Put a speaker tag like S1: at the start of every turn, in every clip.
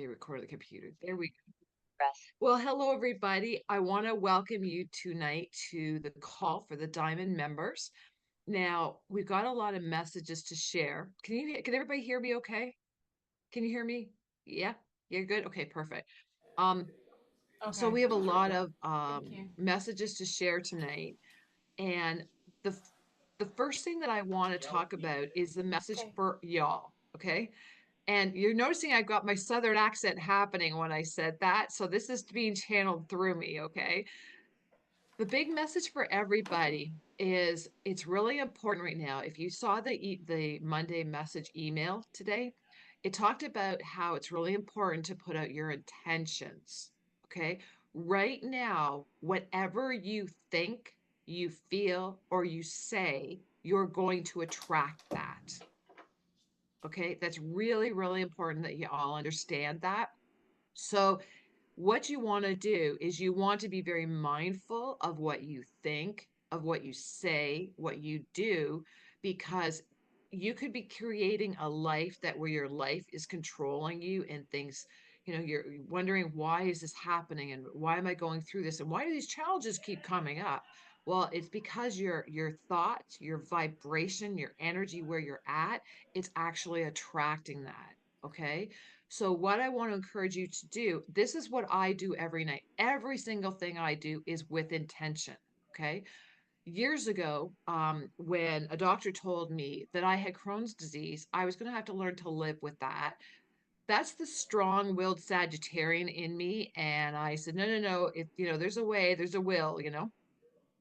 S1: Okay, record the computer. There we go. Well, hello everybody. I want to welcome you tonight to the call for the Diamond members. Now, we've got a lot of messages to share. Can everybody hear me okay? Can you hear me? Yeah? You're good? Okay, perfect. Um, so
S2: Okay,
S1: we have a lot of
S2: thank you.
S1: messages to share tonight. And the f- the first thing that I want to talk about is the message
S2: Okay.
S1: for y'all, okay? And you're noticing I've got my southern accent happening when I said that. So this is being channeled through me, okay? The big message for everybody is it's really important right now. If you saw the Monday message email today, it talked about how it's really important to put out your intentions, okay? Right now, whatever you think, you feel, or you say, you're going to attract that. Okay, that's really, really important that you all understand that. So, what you want to do is you want to be very mindful of what you think, of what you say, what you do, because you could be creating a life that where your life is controlling you and things, you're wondering why is this happening and why am I going through this and why do these challenges keep coming up? Well, it's because your thoughts, your vibration, your energy where you're at, it's actually attracting that. Okay. So, what I want to encourage you to do, this is what I do every night. Every single thing I do is with intention. Okay. Years ago, when a doctor told me that I had Crohn's disease, I was going to have to learn to live with that. That's the strong-willed Sagittarian in me. And I said, no, no, no. There's a way, there's a will.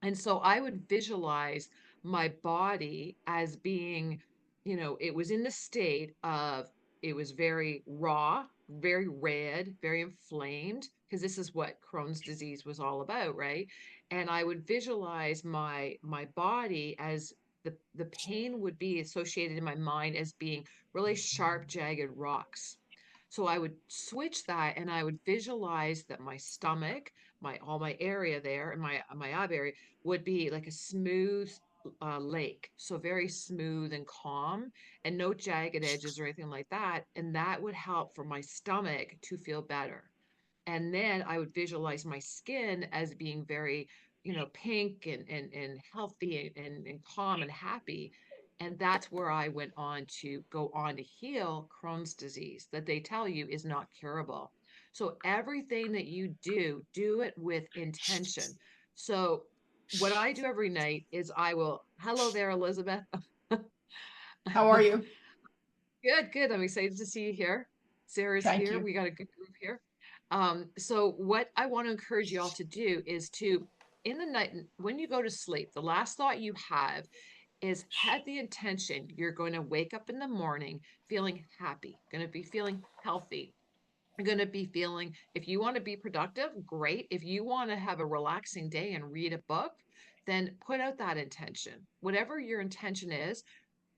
S1: And so I would visualize my body as being, it was in the state of, it was very raw, very red, very inflamed, because this is what Crohn's disease was all about, right? And I would visualize my body as the pain would be associated in my mind as being really sharp, jagged rocks. So I would switch that and I would visualize that my stomach, my all my area there and my ab area would be like a smooth lake. So very smooth and calm and no jagged edges or anything like that. And that would help for my stomach to feel better. And then I would visualize my skin as being very, pink and healthy and calm and happy. And that's where I went on to go on to heal Crohn's disease that they tell you is not curable. So everything that you do, do it with intention. So what I do every night is hello there, Elizabeth.
S2: How are you?
S1: Good, good. I'm excited to see you here. Sarah's
S2: Thank
S1: here.
S2: you.
S1: We got a good group here. So what I want to encourage you all to do is to, in the night, when you go to sleep, the last thought you have the intention you're going to wake up in the morning feeling happy, going to be feeling healthy. You're going to be feeling, if you want to be productive, great. If you want to have a relaxing day and read a book, then put out that intention. Whatever your intention is,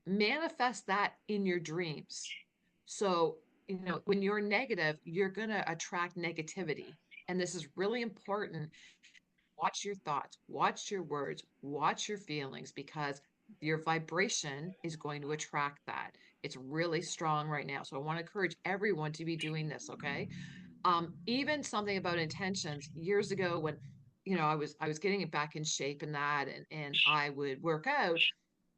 S1: manifest that in your dreams. So, when you're negative, you're going to attract negativity. And this is really important. Watch your thoughts, watch your words, watch your feelings because your vibration is going to attract that. It's really strong right now. So I want to encourage everyone to be doing this, okay? Even something about intentions years ago when I was getting it back in shape and that and I would work out.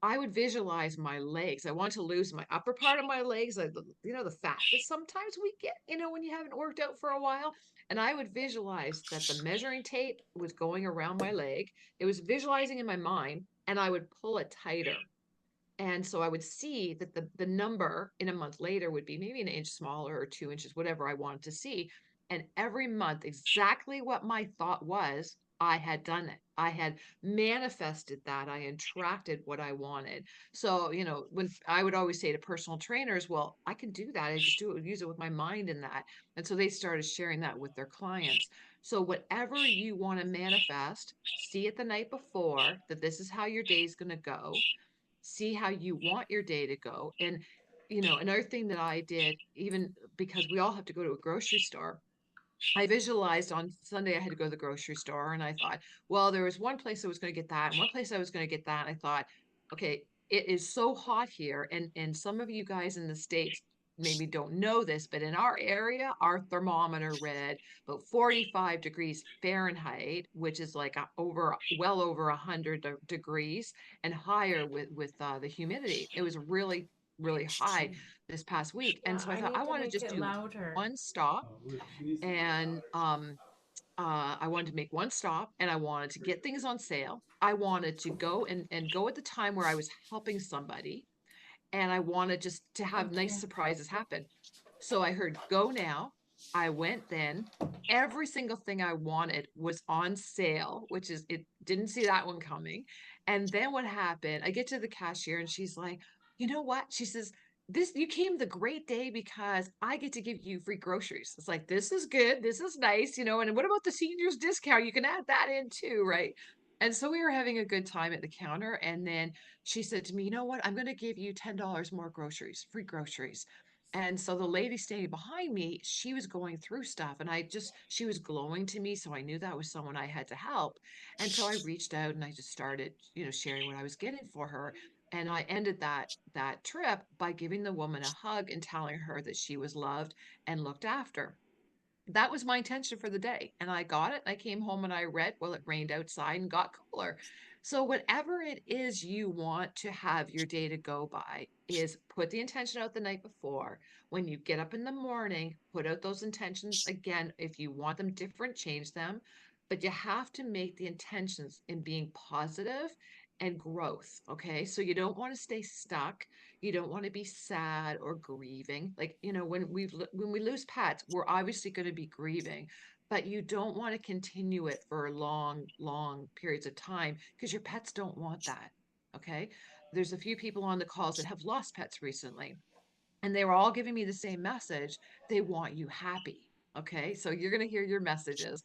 S1: I would visualize my legs. I want to lose my upper part of my legs, like the fat that sometimes we get, when you haven't worked out for a while. And I would visualize that the measuring tape was going around my leg. It was visualizing in my mind, and I would pull it tighter. And so I would see that the number in a month later would be maybe an inch smaller or 2 inches, whatever I wanted to see. And every month, exactly what my thought was, I had done it. I had manifested that. I attracted what I wanted. So, when I would always say to personal trainers, well, I can do that. I just use it with my mind in that. And so they started sharing that with their clients. So, whatever you want to manifest, see it the night before that this is how your day is going to go, see how you want your day to go. And, another thing that I did, even because we all have to go to a grocery store, I visualized on Sunday I had to go to the grocery store and I thought, well, there was one place I was going to get that and one place I was going to get that. And I thought, okay, it is so hot here. And some of you guys in the States, maybe don't know this, but in our area, our thermometer read about 45 degrees Fahrenheit, which is like well over 100 degrees and higher with the humidity. It was really, really high this past week. And
S2: Yeah,
S1: so I
S2: I
S1: thought I
S2: need to
S1: want to
S2: make
S1: just
S2: it
S1: do
S2: louder.
S1: one stop and I wanted to make one stop and I wanted to get things on sale. I wanted to go and go at the time where I was helping somebody and I wanted just to have nice
S2: Okay.
S1: surprises happen. So I heard go now. I went then. Every single thing I wanted was on sale, which is it didn't see that one coming. And then what happened? I get to the cashier and she's like, "You know what?" She says, "This you came the great day because I get to give you free groceries." It's like, "This is good. This is nice, you know, and what about the seniors discount? You can add that in too, right?" And so we were having a good time at the counter and then she said to me, "You know what? I'm going to give you $10 more groceries, free groceries." And so the lady standing behind me, she was going through stuff and she was glowing to me. So I knew that was someone I had to help. And so I reached out and I just started, sharing what I was getting for her. And I ended that trip by giving the woman a hug and telling her that she was loved and looked after. That was my intention for the day. And I got it. And I came home and I read, well, it rained outside and got cooler. So, whatever it is you want to have your day to go by, is put the intention out the night before. When you get up in the morning, put out those intentions again. If you want them different, change them. But you have to make the intentions in being positive and growth. Okay. So, you don't want to stay stuck. You don't want to be sad or grieving. Like, when we lose pets, we're obviously going to be grieving, but you don't want to continue it for long, long periods of time because your pets don't want that. Okay. There's a few people on the calls that have lost pets recently and they were all giving me the same message. They want you happy. Okay. So you're going to hear your messages.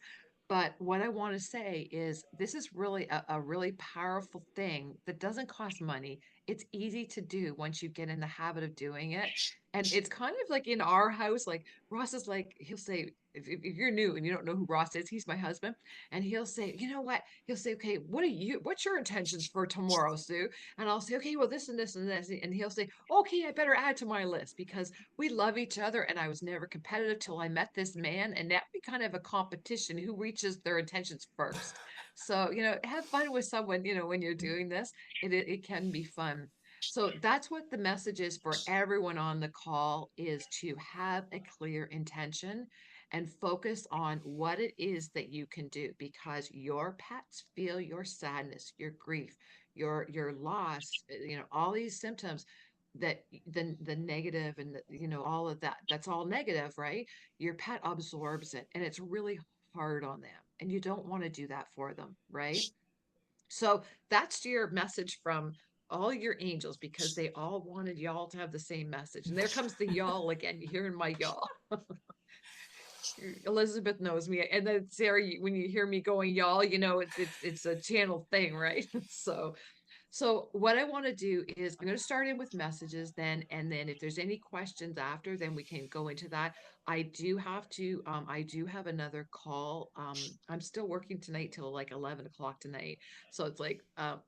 S1: But what I want to say is this is really a really powerful thing that doesn't cost money. It's easy to do once you get in the habit of doing it. And it's kind of like in our house, like Ross is like, he'll say, if you're new and you don't know who Ross is, he's my husband. And he'll say, you know what? He'll say, okay, what's your intentions for tomorrow, Sue? And I'll say, okay, well, this and this and this. And he'll say, okay, I better add to my list because we love each other. And I was never competitive till I met this man. And now we kind of have a competition who reaches their intentions first. So, have fun with someone, when you're doing this. It can be fun. So that's what the message is for everyone on the call is to have a clear intention and focus on what it is that you can do because your pets feel your sadness, your grief, your loss, all these symptoms that the negative and all of that's all negative, right? Your pet absorbs it and it's really hard on them and you don't want to do that for them, right? So that's your message from all your angels because they all wanted y'all to have the same message. And there comes the y'all again. You hearing my y'all. Elizabeth knows me. And then Sarah, when you hear me going y'all, it's a channel thing, right? So what I want to do is I'm going to start in with messages then, and then if there's any questions after, then we can go into that. I do have another call. I'm still working tonight till like 11 o'clock tonight. So it's like,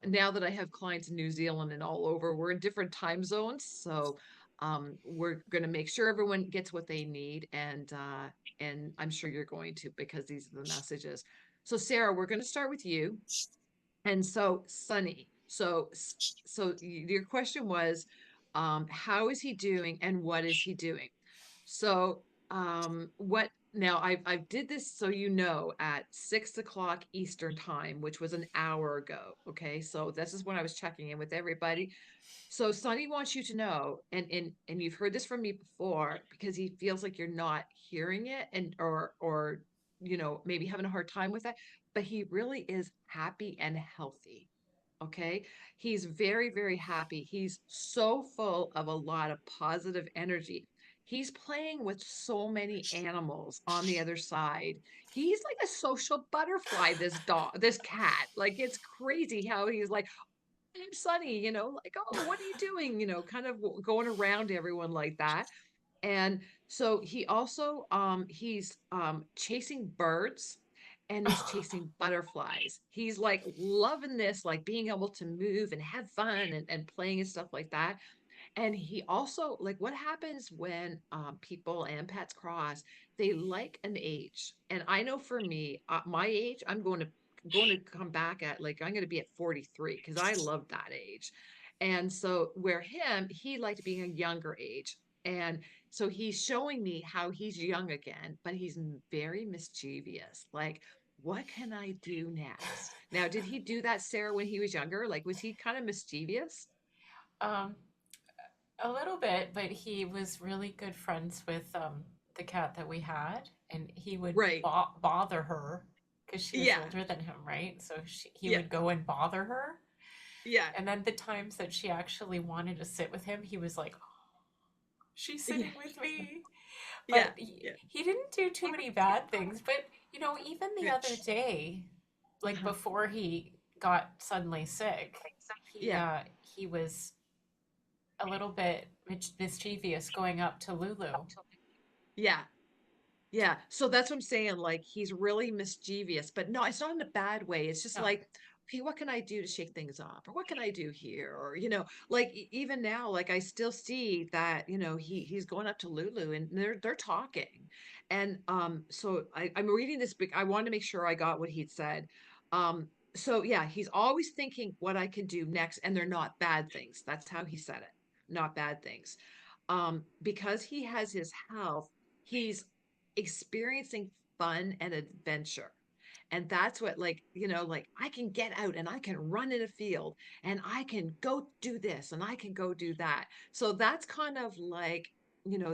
S1: now that I have clients in New Zealand and all over, we're in different time zones. So, we're going to make sure everyone gets what they need. And I'm sure you're going to, because these are the messages. So Sarah, we're going to start with you. And so Sunny, your question was, how is he doing and what is he doing? So, what now I did this so at 6 o'clock Eastern time, which was an hour ago. Okay, so this is when I was checking in with everybody. So Sonny wants you to know, and you've heard this from me before, because he feels like you're not hearing it and or maybe having a hard time with that, but he really is happy and healthy. Okay. He's very, very happy. He's so full of a lot of positive energy. He's playing with so many animals on the other side. He's like a social butterfly, this cat. Like it's crazy how he's like, I'm Sunny, like, oh, what are you doing? Kind of going around everyone like that. And so he's chasing birds and he's chasing butterflies. He's like loving this, like being able to move and have fun and playing and stuff like that. And he also, like, what happens when people and pets cross, they like an age. And I know for me, my age, I'm going to come back at, like, I'm going to be at 43 because I love that age. And so where he liked being a younger age. And so he's showing me how he's young again, but he's very mischievous. Like, what can I do next? Now, did he do that, Sarah, when he was younger? Like, was he kind of mischievous?
S2: Um, a little bit, but he was really good friends with the cat that we had, and he would
S1: Right.
S2: bother her because she was
S1: Yeah.
S2: older than him, right? So he
S1: Yeah.
S2: would go and bother her.
S1: Yeah.
S2: And then the times that she actually wanted to sit with him, he was like, she's
S1: Yeah.
S2: sitting with me.
S1: Yeah.
S2: But
S1: Yeah.
S2: he didn't do too many bad things. But, even the
S1: Yeah.
S2: other day, like
S1: Uh-huh.
S2: before he got suddenly sick,
S1: Yeah.
S2: he was a little bit mischievous going up to Lulu.
S1: Yeah. Yeah. So that's what I'm saying. Like, he's really mischievous, but no, it's not in a bad way. It's just
S2: No,
S1: like, okay, what can I do to shake things up? Or what can I do here? Or, like, even now, like, I still see that, he's going up to Lulu and they're talking. And so I'm reading this book. I wanted to make sure I got what he'd said. So yeah, he's always thinking what I can do next, and they're not bad things. That's how he said it. Not bad things. Because he has his health, he's experiencing fun and adventure. And that's what, like, like, I can get out and I can run in a field and I can go do this and I can go do that. So that's kind of like,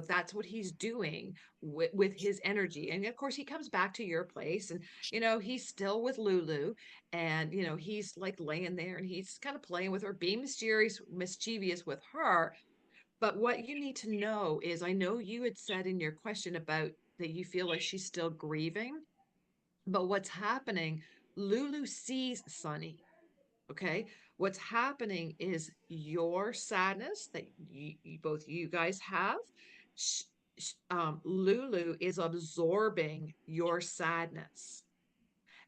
S1: that's what he's doing with his energy. And of course, he comes back to your place and, he's still with Lulu and, he's like laying there and he's kind of playing with her, being mischievous with her. But what you need to know is, I know you had said in your question about that you feel like she's still grieving, but what's happening, Lulu sees Sunny. Okay. What's happening is your sadness that both you guys have. Sh- Lulu is absorbing your sadness.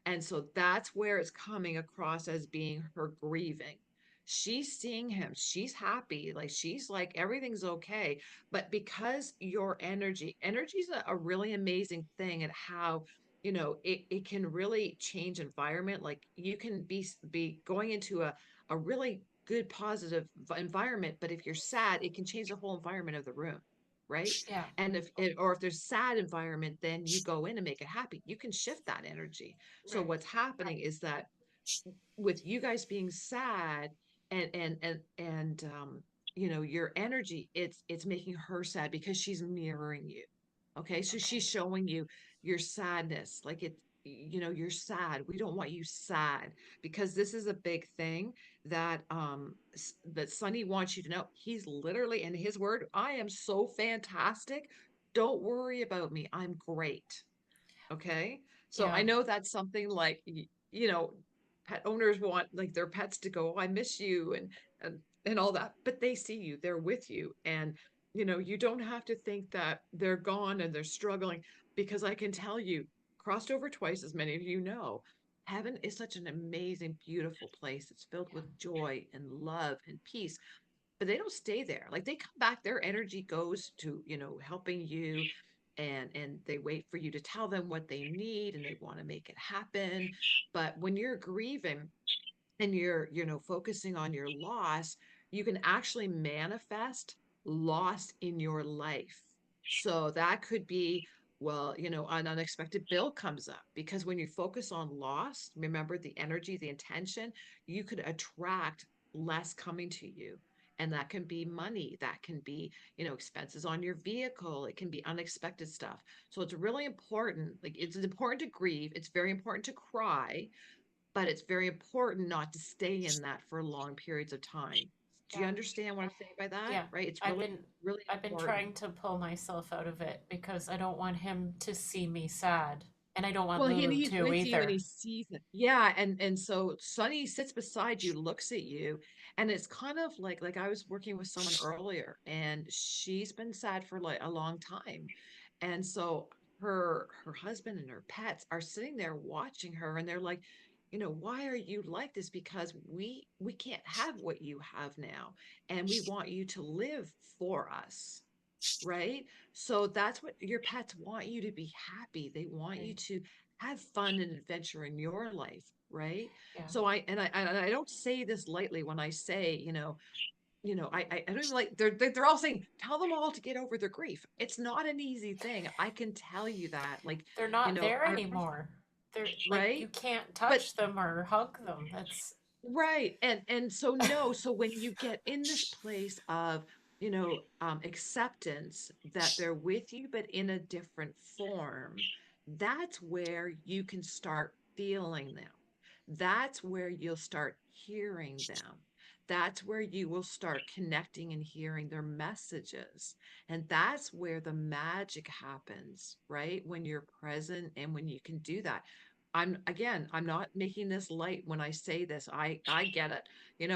S1: And so that's where it's coming across as being her grieving. She's seeing him. She's happy. Like, she's like, everything's okay. But because your energy is a really amazing thing, and how, it can really change environment. Like, you can be going into a really good, positive environment. But if you're sad, it can change the whole environment of the room. Right.
S2: yeah,
S1: And or if there's sad environment, then you go in and make it happy. You can shift that energy. So
S2: right.
S1: what's happening is that with you guys being sad and your energy, it's making her sad because she's mirroring you. Okay, so
S2: Okay.
S1: she's showing you your sadness, like, you're sad. We don't want you sad, because this is a big thing that that Sonny wants you to know. He's literally, in his word, I am so fantastic, don't worry about me, I'm great. Okay. So I
S2: Yeah,
S1: know that's something like, pet owners want, like, their pets to go, "Oh, I miss you," and all that, but they see you, they're with you. And, you don't have to think that they're gone and they're struggling, because I can tell you, crossed over twice, as many of you know, heaven is such an amazing, beautiful place. It's filled
S2: yeah,
S1: with joy and love and peace, but they don't stay there. Like, they come back, their energy goes to, helping you, and they wait for you to tell them what they need, and they want to make it happen. But when you're grieving and you're, focusing on your loss, you can actually manifest loss in your life. So that could be, well, an unexpected bill comes up, because when you focus on loss, remember the energy, the intention, you could attract less coming to you. And that can be money, that can be, expenses on your vehicle, it can be unexpected stuff. So it's really important. Like, it's important to grieve, it's very important to cry, but it's very important not to stay in that for long periods of time. Do you
S2: yeah,
S1: understand what I'm saying by that?
S2: yeah.
S1: Right? It's
S2: I've
S1: really,
S2: been
S1: really
S2: I've been
S1: important.
S2: trying to pull myself out of it because I don't want him to see me sad, and I don't want
S1: Well,
S2: Lulu
S1: he's
S2: to
S1: with you and he
S2: either.
S1: sees it. Yeah, and so Sonny sits beside you, looks at you, and it's kind of like I was working with someone earlier, and she's been sad for like a long time. And so her husband and her pets are sitting there watching her, and they're like, why are you like this? Because we can't have what you have now, and we want you to live for us, right? So that's what your pets want, you to be happy. They want you
S2: Right.
S1: to have fun and adventure in your life, right?
S2: Yeah.
S1: So I don't say this lightly when I say, I don't even like they're all saying tell them all to get over their grief. It's not an easy thing. I can tell you that. Like,
S2: They're not there
S1: I
S2: anymore. They're like you
S1: right?
S2: can't
S1: But
S2: touch them or hug them. That's
S1: right. And so no, so when you get in this place of, acceptance that they're with you, but in a different form, that's where you can start feeling them. That's where you'll start hearing them. That's where you will start connecting and hearing their messages. And that's where the magic happens, right? When you're present and when you can do that. I'm not making this light when I say this. I get it.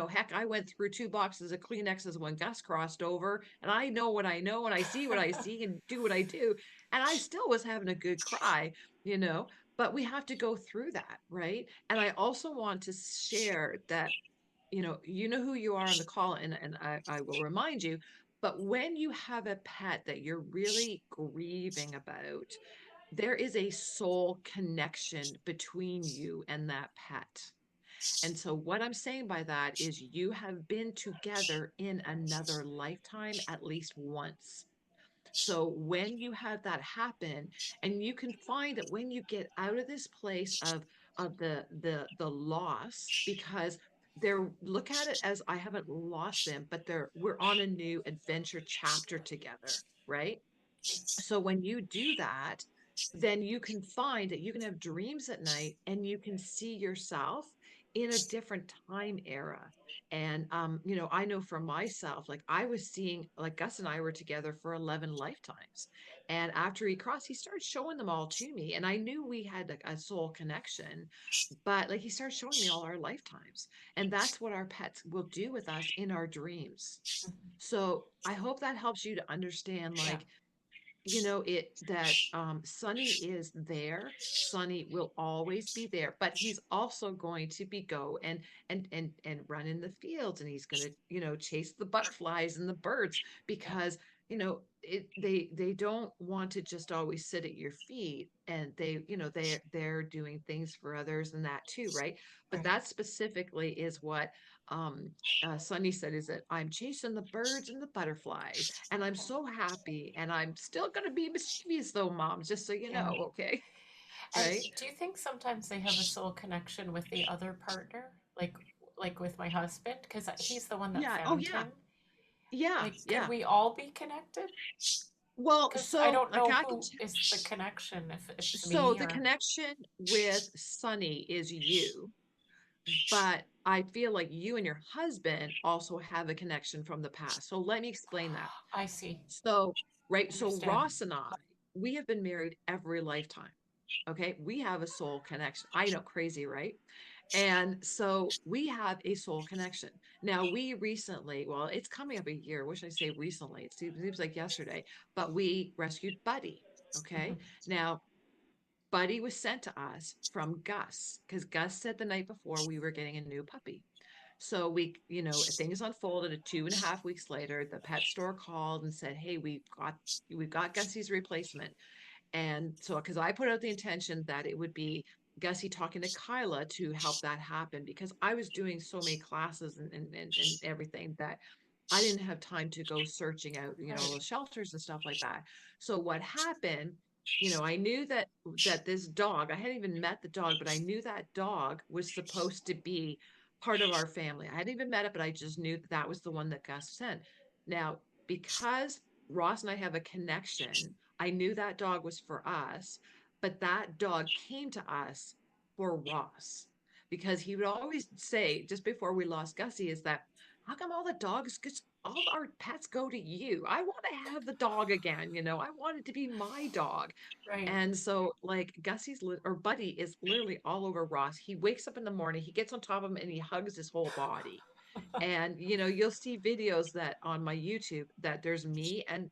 S1: Heck, I went through 2 boxes of Kleenexes when Gus crossed over, and I know what I know, and I see what I see, and do what I do, and I still was having a good cry, you know. But we have to go through that, right? And I also want to share that, you know who you are on the call, and I will remind you. But when you have a pet that you're really grieving about, there is a soul connection between you and that pet. And so, what I'm saying by that is, you have been together in another lifetime at least once. So, when you have that happen, and you can find that when you get out of this place of the loss, because they're look at it as I haven't lost them, but we're on a new adventure chapter together, right? So when you do that, then you can find that you can have dreams at night and you can see yourself in a different time era. And I know for myself, like I was seeing, like Gus and I were together for 11 lifetimes. And after he crossed, he started showing them all to me. And I knew we had like a soul connection, but like he started showing me all our lifetimes. And that's what our pets will do with us in our dreams. So I hope that helps you to understand,
S2: yeah.
S1: like, it that Sonny is there. Sonny will always be there, but he's also going to be go and run in the fields, and he's going to, chase the butterflies and the birds,
S2: Yeah.
S1: because they don't want to just always sit at your feet, and they're doing things for others and that too, right? But
S2: Right.
S1: that specifically is what um Sunny said, is that I'm chasing the birds and the butterflies, and I'm so happy, and I'm still going to be mischievous though, mom, just so you
S2: Yeah.
S1: know, okay?
S2: And
S1: Right?
S2: do you think sometimes they have a soul connection with the other partner? Like with my husband? Because he's the one that
S1: Yeah. Oh,
S2: found
S1: yeah.
S2: him.
S1: Yeah.
S2: Like, could
S1: Yeah.
S2: we all be connected?
S1: Well,
S2: Because I
S1: so
S2: don't
S1: like
S2: know
S1: I can
S2: who is the connection, if it's
S1: so
S2: me
S1: the
S2: or
S1: connection with Sunny is you, but I feel like you and your husband also have a connection from the past. So let me explain that.
S2: I see.
S1: So, right, so
S2: Understand.
S1: Ross and I, we have been married every lifetime. Okay, we have a soul connection. I know, crazy, right? And so we have a soul connection. Now, we recently, well, it's coming up a year. Wish I say recently. It seems like yesterday, but we rescued Buddy. Okay.
S2: Hmm.
S1: Now, Buddy was sent to us from Gus, because Gus said the night before we were getting a new puppy. So things unfolded. 2.5 weeks later, the pet store called and said, "Hey, we've got Gussie's replacement." And so, because I put out the intention that it would be Gussie talking to Kyla to help that happen, because I was doing so many classes and everything that I didn't have time to go searching out, all
S2: Right.
S1: the shelters and stuff like that. So what happened, I knew that this dog, I hadn't even met the dog, but I knew that dog was supposed to be part of our family. I hadn't even met it, but I just knew that that was the one that Gus sent. Now, because Ross and I have a connection, I knew that dog was for us, but that dog came to us for Ross, because he would always say, just before we lost Gussie, is that, how come all the dogs, because all our pets go to you? I want to have the dog again. I want it to be my dog.
S2: Right.
S1: And so, like, or Buddy is literally all over Ross. He wakes up in the morning, he gets on top of him, and he hugs his whole body. And you'll see videos that on my YouTube, that there's me and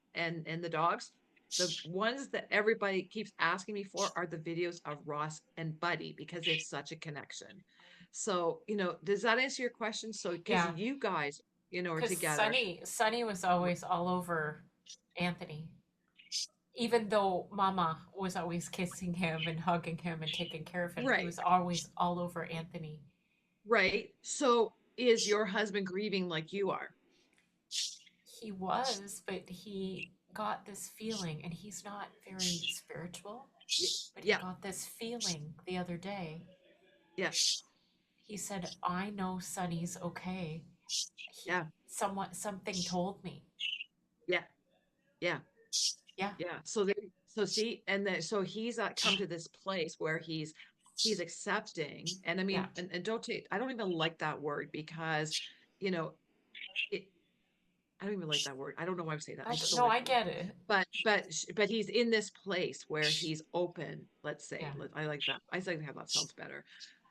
S1: the dogs. the ones that everybody keeps asking me for are the videos of Ross and Buddy because they have such a connection. So, does that answer your question? So, because
S2: Yeah,
S1: you guys, are
S2: because
S1: together.
S2: Sonny was always all over Anthony, even though Mama was always kissing him and hugging him and taking care of him. He
S1: Right,
S2: was always all over Anthony.
S1: right. So, is your husband grieving like you are?
S2: He was, but he got this feeling, and he's not very spiritual, but he
S1: Yeah,
S2: got this feeling the other day.
S1: yeah,
S2: He said, "I know Sonny's okay." He,
S1: yeah,
S2: something told me.
S1: yeah, yeah.
S2: Yeah,
S1: Yeah. So see, and then so he's come to this place where he's accepting. And I
S2: yeah.
S1: mean, and don't take, I don't even like that word because, you know, it I don't even like that word. I don't know why I'm saying that. I
S2: That's
S1: just don't
S2: no,
S1: like
S2: I
S1: that word.
S2: get it.
S1: But he's in this place where he's open, let's say.
S2: Yeah,
S1: I like that. I think how that sounds better.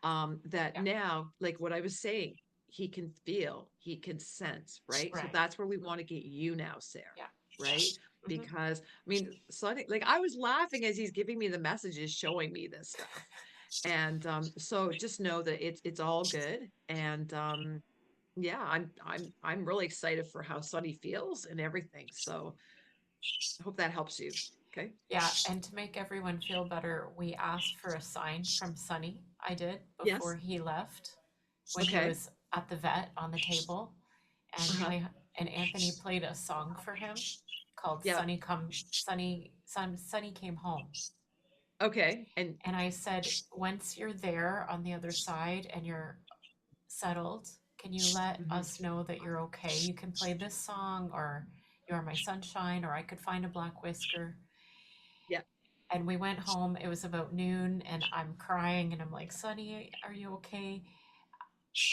S1: That
S2: yeah,
S1: now, like what I was saying, he can feel, he can sense, right? So
S2: right.
S1: that's where we want to get you now, Sarah,
S2: Yeah.
S1: right?
S2: Hmm.
S1: Because I mean, so like I was laughing as he's giving me the messages, showing me this stuff. And so just know that it's all good. And yeah, I'm really excited for how Sunny feels and everything. So I hope that helps you. Okay.
S2: Yeah, and to make everyone feel better, we asked for a sign from Sonny. I did before
S1: Yes.
S2: he left when he
S1: Okay.
S2: was at the vet on the table, and
S1: Uh-huh.
S2: and Anthony played a song for him called
S1: Yeah.
S2: Sonny Came Home.
S1: Okay. And
S2: And I said, once you're there on the other side and you're settled, can you let
S1: mhm,
S2: us know that you're okay? You can play this song, or You're My Sunshine, or I Could Find a Black Whisker.
S1: yeah.
S2: And we went home. It was about noon, and I'm crying, and I'm like, Sonny, are you okay?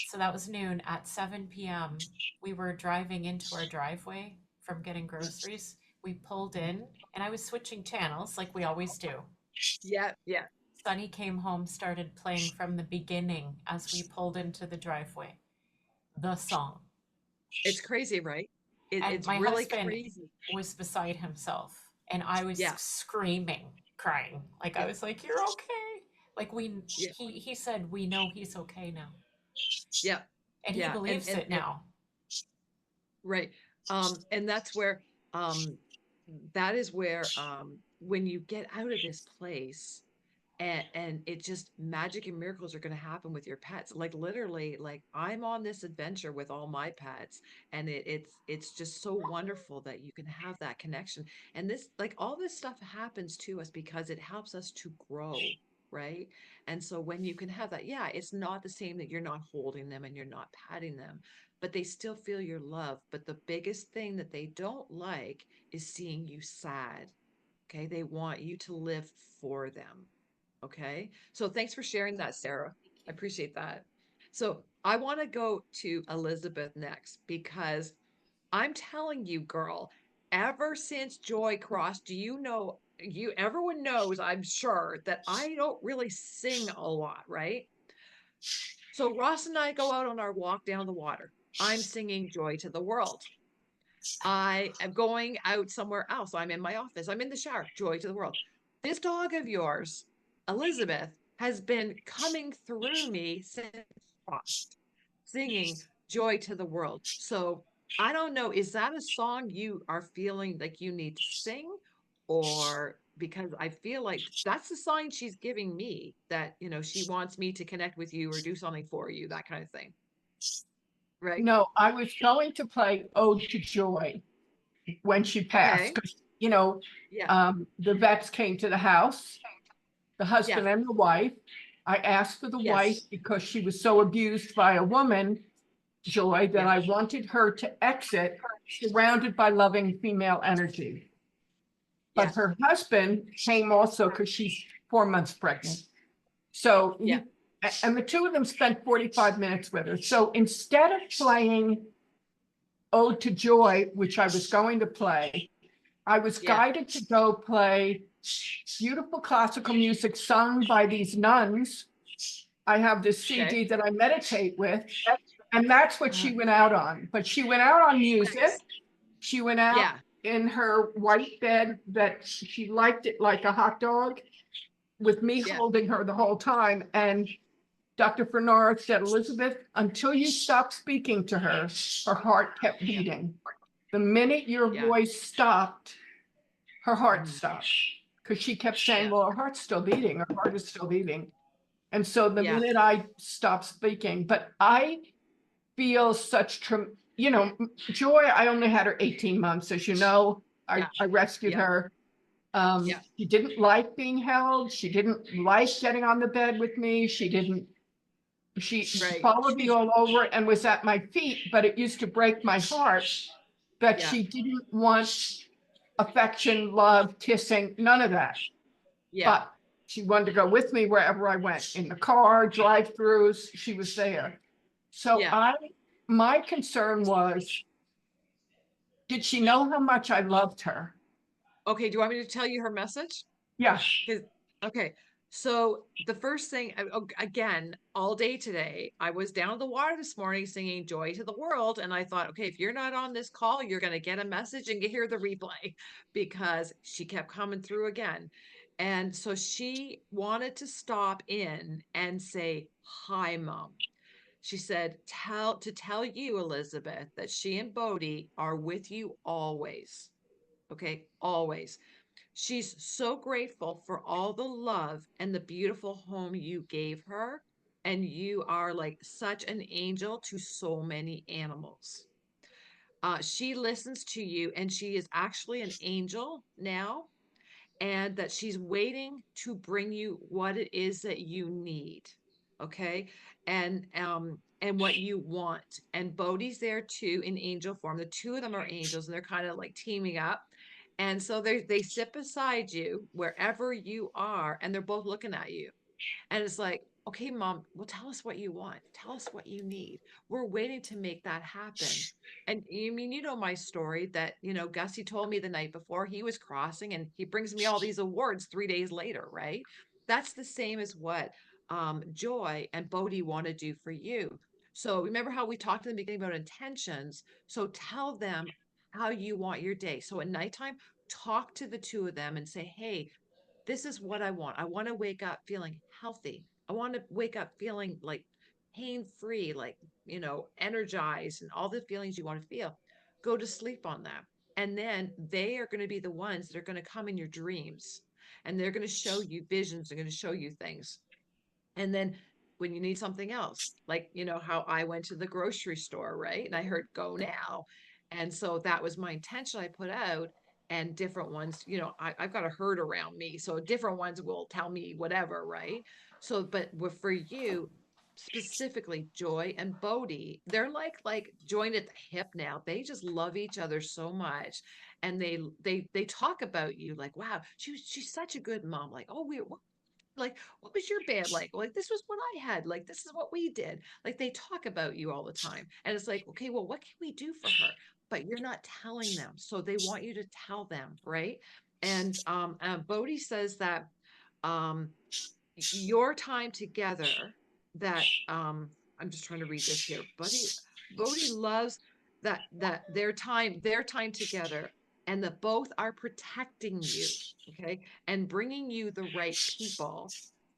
S2: So that was noon. At 7 p.m., we were driving into our driveway from getting groceries. We pulled
S1: Mhm.
S2: in, and I was switching channels like we always do.
S1: Yeah. Yeah.
S2: Sonny Came Home started playing from the beginning as we pulled into the driveway, the song.
S1: It's crazy, right?
S2: And
S1: It's
S2: my
S1: really
S2: husband
S1: crazy.
S2: was beside himself, and I was
S1: Yeah.
S2: screaming, crying. Like I
S1: Yeah.
S2: was like, "You're okay." Like
S1: Yeah.
S2: he said, "We know he's okay now."
S1: Yeah.
S2: And he
S1: Yeah.
S2: believes it
S1: And
S2: now.
S1: right. And that's where that is where when you get out of this place and it just magic and miracles are going to happen with your pets, like literally, like I'm on this adventure with all my pets, and it's just so wonderful that you can have that connection. And this, like, all this stuff happens to us because it helps us to grow, right? And so when you can have that, yeah, it's not the same that you're not holding them and you're not patting them, but they still feel your love. But the biggest thing that they don't like is seeing you sad. Okay, they want you to live for them. Okay. So thanks for sharing that, Sarah.
S2: Thank
S1: I
S2: you.
S1: appreciate that. So I want to go to Elizabeth next because I'm telling you, girl, ever since Joy crossed, do you know, everyone knows, I'm sure, that I don't really sing a lot, right? So Ross and I go out on our walk down the water. I'm singing Joy to the World. I am going out somewhere else. I'm in my office. I'm in the shower. Joy to the world. This dog of yours, Elizabeth, has been coming through me since frost, singing Joy to the World. So I don't know. Is that a song you are feeling like you need to sing? Or because I feel like that's the sign she's giving me that, she wants me to connect with you or do something for you, that kind of thing. Right.
S3: No, I was going to play Ode to Joy when she passed
S1: Okay.
S3: because,
S1: Yeah.
S3: the vets came to the house, the
S1: Yeah.
S3: husband and the wife. I asked for the wife
S1: Yes.
S3: because she was so abused by a woman, Joy, that
S1: Yeah.
S3: I wanted her to exit surrounded by loving female energy.
S1: Yeah.
S3: But her husband came also because she's 4 months pregnant. So
S1: Yeah.
S3: and the two of them spent 45 minutes with her. So instead of playing Ode to Joy, which I was going to play, I was
S1: Yeah.
S3: guided to go play beautiful classical music sung by these nuns. I have this
S1: Okay.
S3: CD that I meditate with, and that's what
S1: Uh,
S3: she went out on. But she went out on music.
S1: nice.
S3: She went out
S1: Yeah.
S3: in her white bed that she liked it like a hot dog with me
S1: Yeah.
S3: holding her the whole time. And Dr. Fernard said, Elizabeth, until you stopped speaking to her, her heart kept beating. The minute your
S1: Yeah.
S3: voice stopped, her heart
S1: Mhm.
S3: stopped. Because she kept saying,
S1: Yeah.
S3: well, her heart's still beating, her heart is still beating. And so the
S1: Yeah.
S3: minute I stopped speaking, but I feel such, Joy, I only had her 18 months, as you know,
S1: Yeah.
S3: I rescued
S1: Yeah.
S3: her.
S1: Yeah.
S3: She didn't like being held. She didn't like getting on the bed with me. She
S1: Right.
S3: followed me all over and was at my feet, but it used to break my heart that
S1: Yeah.
S3: she didn't want affection, love, kissing, none of that.
S1: Yeah.
S3: But she wanted to go with me wherever I went, in the car, drive-throughs, she was there. So
S1: Yeah.
S3: my concern was, did she know how much I loved her?
S1: Okay. Do you want me to tell you her message?
S3: Yeah,
S1: 'Cause- okay. So the first thing, again, all day today, I was down at the water this morning singing Joy to the World. And I thought, okay, if you're not on this call, you're going to get a message and hear the replay because she kept coming through again. And so she wanted to stop in and say, hi, Mom. She said, tell you, Elizabeth, that she and Bodhi are with you always. Okay, always. She's so grateful for all the love and the beautiful home you gave her. And you are like such an angel to so many animals. She listens to you, and she is actually an angel now, and that she's waiting to bring you what it is that you need. Okay. And what you want. And Bodhi's there too in angel form. The two of them are angels, and they're kind of like teaming up. And so they sit beside you wherever you are, and they're both looking at you. And it's like, okay, Mom, well, tell us what you want. Tell us what you need. We're waiting to make that happen. And you mean, you know, my story that, Gussie told me the night before he was crossing, and he brings me all these awards 3 days later, right? That's the same as what Joy and Bodhi want to do for you. So remember how we talked in the beginning about intentions? So tell them how you want your day. So at nighttime, talk to the two of them and say, hey, this is what I want. I want to wake up feeling healthy. I want to wake up feeling like pain free, like, energized, and all the feelings you want to feel. Go to sleep on that. And then they are going to be the ones that are going to come in your dreams, and they're going to show you visions. They're going to show you things. And then when you need something else, like, how I went to the grocery store, right? And I heard go now. And so that was my intention I put out. And different ones, I've got a herd around me. So different ones will tell me whatever, right? So, but for you, specifically Joy and Bodhi, they're like joined at the hip now. They just love each other so much. And they talk about you like, wow, she's such a good mom. Like, oh, like, what was your band like this was what I had, like this is what we did. Like, they talk about you all the time, and it's like, okay, well, what can we do for her? But you're not telling them, so they want you to tell them, right? And Bodhi says that um your time together, that I'm just trying to read this here. Bodhi loves that their time together, and that both are protecting you, okay, and bringing you the right people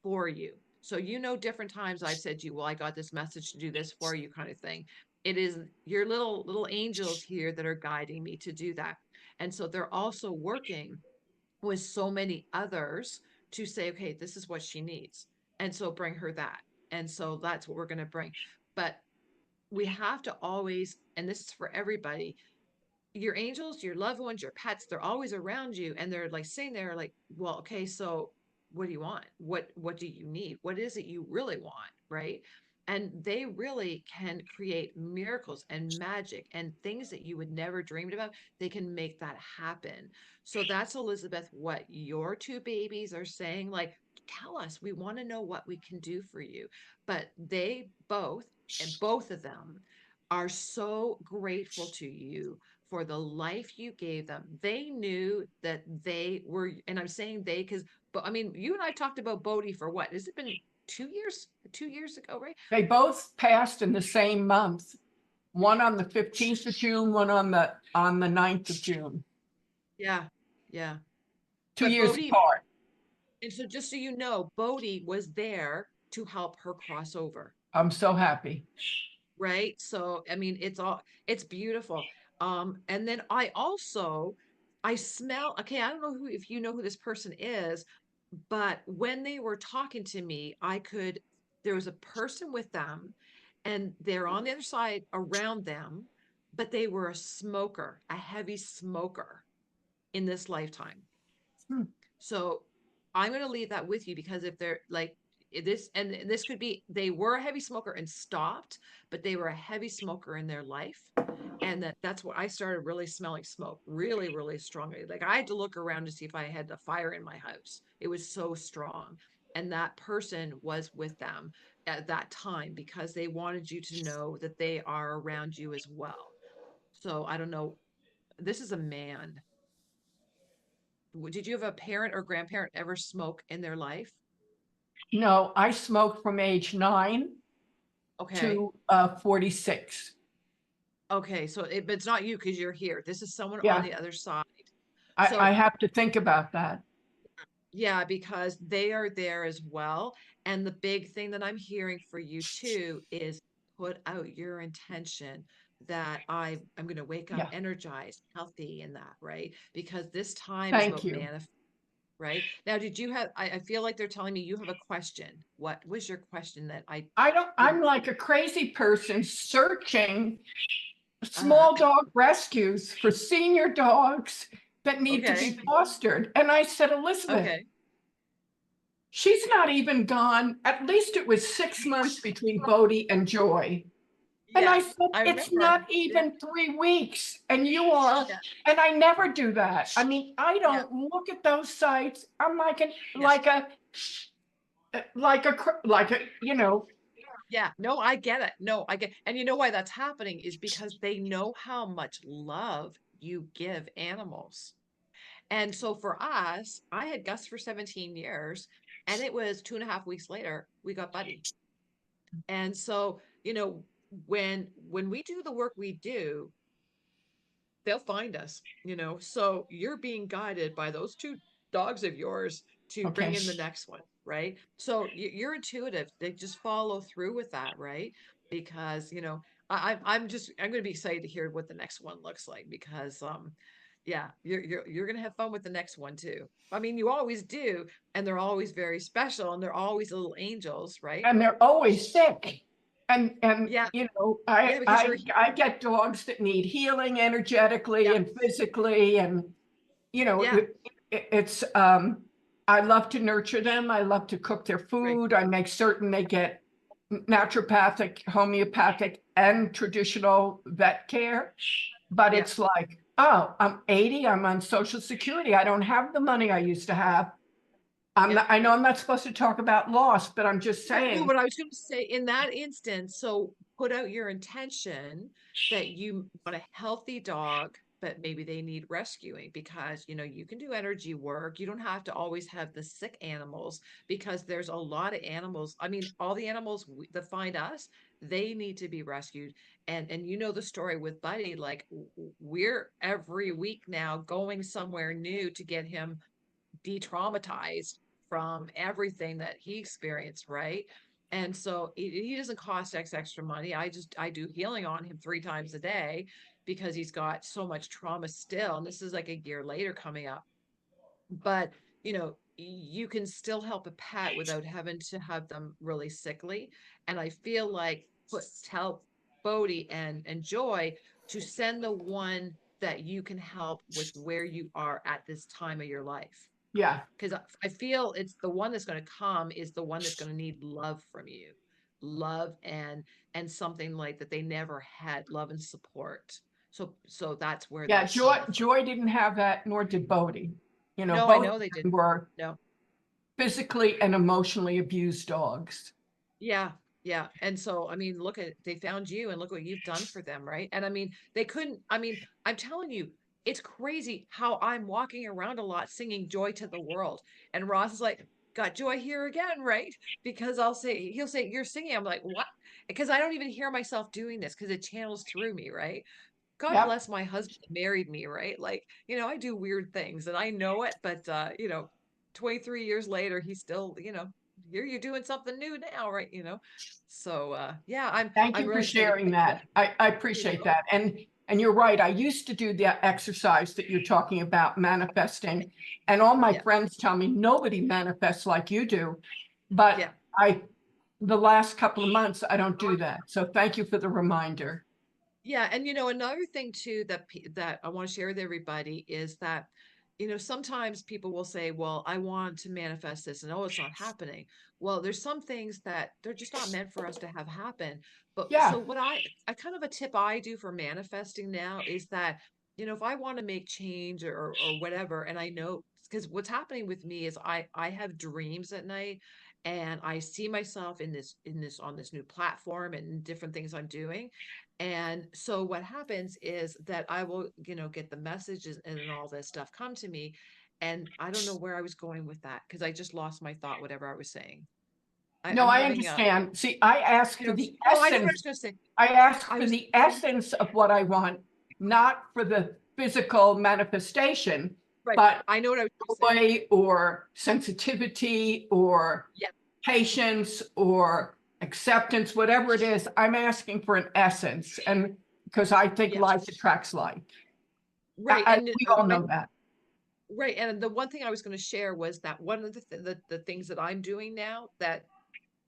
S1: for you. So, different times I've said to you, well, I got this message to do this for you, kind of thing. It is your little angels here that are guiding me to do that. And so they're also working with so many others to say, okay, this is what she needs. And so bring her that. And so that's what we're going to bring. But we have to always, and this is for everybody, your angels, your loved ones, your pets, they're always around you, and they're like sitting there like, well, okay, so what do you want? What do you need? What is it you really want? Right? And they really can create miracles and magic and things that you would never dreamed about. They can make that happen. So that's, Elizabeth, what your two babies are saying. Like, tell us, we want to know what we can do for you. But they both, and both of them, are so grateful to you for the life you gave them. They knew that they were, and I'm saying they because, but I mean, you and I talked about Bodhi for what? Has it been 2 years? 2 years ago, right?
S3: they both passed in the same month. One on the 15th of June, one on the 9th of June.
S1: Yeah. Yeah.
S3: two
S1: But
S3: years
S1: Bodhi,
S3: apart.
S1: and so just so you know, Bodhi was there to help her cross over.
S3: I'm so happy.
S1: Right? So, I mean, it's beautiful. And then I smell, okay, I don't know who, if you know who this person is, but when they were talking to me, there was a person with them and they're on the other side around them, but they were a smoker, a heavy smoker in this lifetime.
S3: Hmm.
S1: So I'm going to leave that with you because if they're like this, and this could be they were a heavy smoker and stopped, but they were a heavy smoker in their life. And that's what I started really smelling smoke really, really strongly. Like I had to look around to see if I had a fire in my house. It was so strong. And that person was with them at that time because they wanted you to know that they are around you as well. So I don't know. This is a man. Did you have a parent or grandparent ever smoke in their life?
S3: No, I smoked from age 9
S1: Okay.
S3: to 46.
S1: Okay. So but it's not you because you're here. This is someone on
S3: Yeah,
S1: the other side.
S3: I
S1: So
S3: have to think about that.
S1: yeah, because they are there as well. And the big thing that I'm hearing for you too is put out your intention that I'm going to wake up
S3: Yeah,
S1: energized, healthy in that, right? Because this time is
S3: thank
S1: about
S3: you.
S1: manifest, right? Now, did you have, I feel like they're telling me you have a question. What was your question that I
S3: I don't,
S1: didn't?
S3: I'm like a crazy person searching
S1: Uh-huh.
S3: small dog rescues for senior dogs that need to be
S1: Okay.
S3: fostered. And I said, Elizabeth,
S1: Okay.
S3: she's not even gone. At least it was 6 months between Bodhi and Joy. And I
S1: Yes,
S3: said,
S1: I
S3: it's
S1: remember.
S3: not
S1: Yeah,
S3: even 3 weeks. And you are,
S1: yeah,
S3: and I never do that. I mean, I
S1: yeah,
S3: don't look at those sites. I'm like an,
S1: yeah,
S3: like a,
S1: yeah. No, I get it. No, I get, and you know why that's happening is because they know how much love you give animals. And so for us, I had Gus for 17 years, and it was 2.5 weeks later, we got Buddy. And so, when we do the work we do, they'll find us, so you're being guided by those two dogs of yours to bring
S3: okay.
S1: in the next one, right? So you're intuitive, they just follow through with that, right? Because I'm going to be excited to hear what the next one looks like because yeah, you're going to have fun with the next one too. I mean, you always do, and they're always very special and they're always little angels, right?
S3: And they're always sick. And
S1: Yeah,
S3: I
S1: yeah, because
S3: I
S1: you're
S3: I get dogs that need healing energetically
S1: yeah,
S3: and physically, and
S1: yeah,
S3: it's I love to nurture them. I love to cook their
S1: right,
S3: food. I make certain they get naturopathic, homeopathic, and traditional vet care. But
S1: yeah,
S3: it's like, oh, I'm 80, I'm on Social Security. I don't have the money I used to have.
S1: yeah.
S3: I know I'm not supposed to talk about loss, but I'm just
S1: No,
S3: saying,
S1: but I was going to say in that instance, so put out your intention that you want a healthy dog, but maybe they need rescuing because, you can do energy work. You don't have to always have the sick animals because there's a lot of animals. I mean, all the animals that find us, they need to be rescued. And you know the story with Buddy, like we're every week now going somewhere new to get him de-traumatized from everything that he experienced, right? And so he doesn't cost extra money. I do healing on him 3 times a day because he's got so much trauma still. And this is like a year later coming up. But you can still help a pet without having to have them really sickly. And I feel like tell Bodhi and Joy to send the one that you can help with where you are at this time of your life
S3: yeah,
S1: because I feel it's the one that's going to come is the one that's going to need love from you, love and something like that they never had, love and support. So that's where
S3: yeah.
S1: that's
S3: Joy
S1: coming from.
S3: Joy didn't have that, nor did Bodhi.
S1: No, I
S3: Both of
S1: know they
S3: them
S1: didn't.
S3: were
S1: No,
S3: physically and emotionally abused dogs.
S1: yeah, yeah. And so, I mean, look at they found you and look what you've done for them, right? And I mean, they couldn't, I mean, I'm telling you, it's crazy how I'm walking around a lot singing joy to the world. And Ross is like, got joy here again, right? Because he'll say, you're singing. I'm like, what? Because I don't even hear myself doing this because it channels through me, right? God
S3: Yep.
S1: bless my husband that married me, right? Like, I do weird things and I know it, but 23 years later, he's still, you're doing something new now, right? So yeah,
S3: Thank
S1: I'm
S3: you for
S1: really excited.
S3: sharing that. I
S1: You're
S3: appreciate
S1: welcome.
S3: that. And you're right. I used to do the exercise that you're talking about, manifesting. And all my
S1: Yeah,
S3: friends tell me nobody manifests like you do. But
S1: yeah.
S3: the last couple of months, I don't do that. So thank you for the reminder.
S1: Yeah, and another thing too that I want to share with everybody is that sometimes people will say, "Well, I want to manifest this," and oh, it's not happening. Well, there's some things that they're just not meant for us to have happen. But
S3: Yeah,
S1: so what I kind of a tip I do for manifesting now is that if I want to make change or whatever, and I know because what's happening with me is I have dreams at night and I see myself in this on this new platform and different things I'm doing. And so what happens is that I will, get the messages and all this stuff come to me. And I don't know where I was going with that because I just lost my thought, whatever I was saying.
S3: no,
S1: I'm
S3: I
S1: having a,
S3: understand. See, I ask for the
S1: oh, I know what I was
S3: essence.
S1: going to say.
S3: I ask
S1: I
S3: for
S1: was,
S3: the essence of what I want, not for the physical manifestation,
S1: right.
S3: but
S1: I know what I was going to say.
S3: joy or sensitivity or
S1: Yeah.
S3: patience or acceptance, whatever it is, I'm asking for an essence. And because I think
S1: Yeah.
S3: like attracts like.
S1: Right.
S3: And
S1: And
S3: we all know that.
S1: right. And the one thing I was going to share was that one of the things that I'm doing now that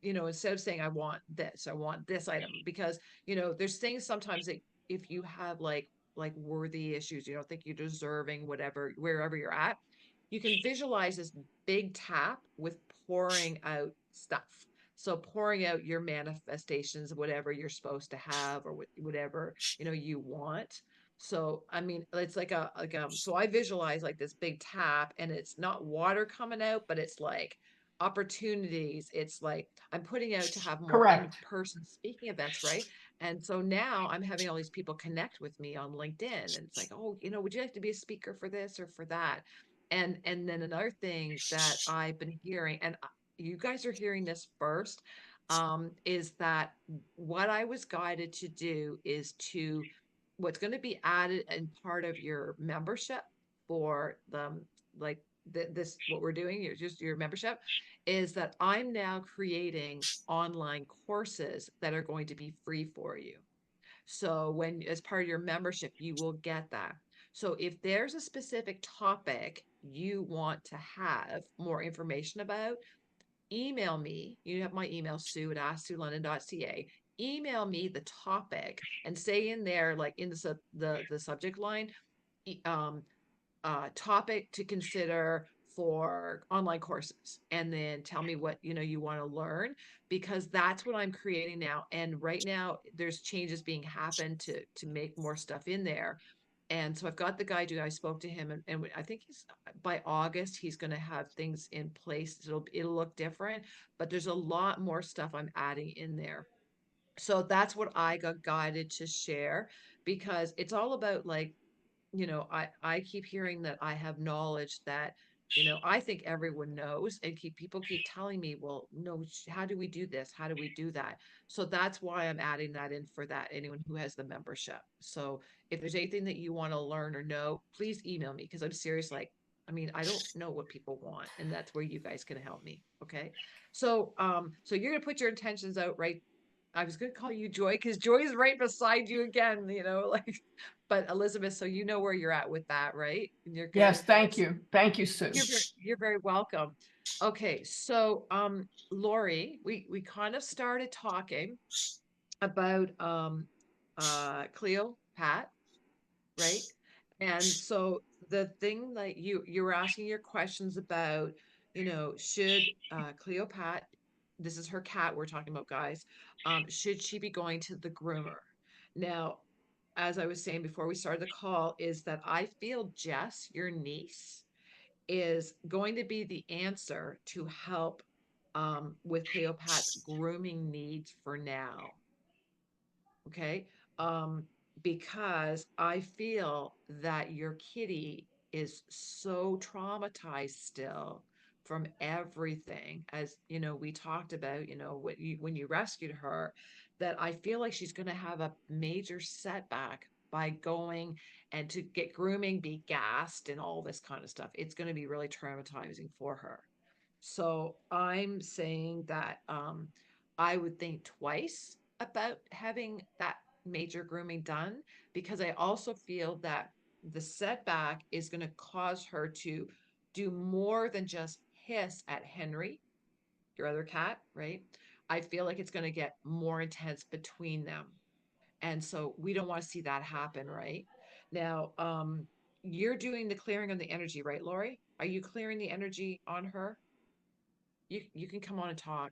S1: instead of saying I want this item because, there's things sometimes that if you have like worthy issues, you don't think you're deserving, whatever, wherever you're at, you can visualize this big tap with pouring out stuff. So pouring out your manifestations, whatever you're supposed to have or whatever, you want. So, I mean, it's so I visualize like this big tap and it's not water coming out, but it's like opportunities. It's like I'm putting out to have more
S3: Correct.
S1: in-person speaking events, right? And so now I'm having all these people connect with me on LinkedIn, and it's like, oh, would you like to be a speaker for this or for that? And then another thing that I've been hearing, and you guys are hearing this first, is that what I was guided to do is to what's going to be added and part of your membership for the like this what we're doing, your membership is that I'm now creating online courses that are going to be free for you. So when as part of your membership, you will get that. So if there's a specific topic you want to have more information about, email me. You have my email, sue@asksuelondon.ca. Email me the topic and say in there, like in the subject line, um, topic to consider for online courses, and then tell me what you want to learn, because that's what I'm creating now. And right now there's changes being happened to make more stuff in there. And so I've got the guy I spoke to him, and I think he's by August he's going to have things in place. It'll look different, but there's a lot more stuff I'm adding in there. So that's what I got guided to share, because it's all about like, I keep hearing that I have knowledge that, I think everyone knows, and people keep telling me, well, no, how do we do this? How do we do that? So that's why I'm adding that in for that anyone who has the membership. So if there's anything that you want to learn or know, please email me because I'm serious. Like, I mean, I don't know what people want, and that's where you guys can help me. Okay. So you're gonna put your intentions out, right? I was gonna call you Joy because Joy is right beside you again, like but Elizabeth, so you know where you're at with that, right? And you're good.
S3: Yes, thank you. Thank you, Sue.
S1: You're very welcome. Okay, so Lori, we kind of started talking about Cleo Pat, right? And so the thing that you were asking your questions about, should Cleopat, this is her cat we're talking about, guys, should she be going to the groomer? Now, as I was saying before we started the call, is that I feel Jess, your niece, is going to be the answer to help with Cleopat's grooming needs for now. Okay. Um, because I feel that your kitty is so traumatized still from everything, as we talked about, when you rescued her, that I feel like she's going to have a major setback by going and to get grooming, be gassed, and all this kind of stuff. It's going to be really traumatizing for her. So I'm saying that I would think twice about having that major grooming done, because I also feel that the setback is going to cause her to do more than just hiss at Henry, your other cat, right? I feel like it's going to get more intense between them. And so we don't want to see that happen, right? Now, you're doing the clearing of the energy, right, Lori? Are you clearing the energy on her? You can come on and talk.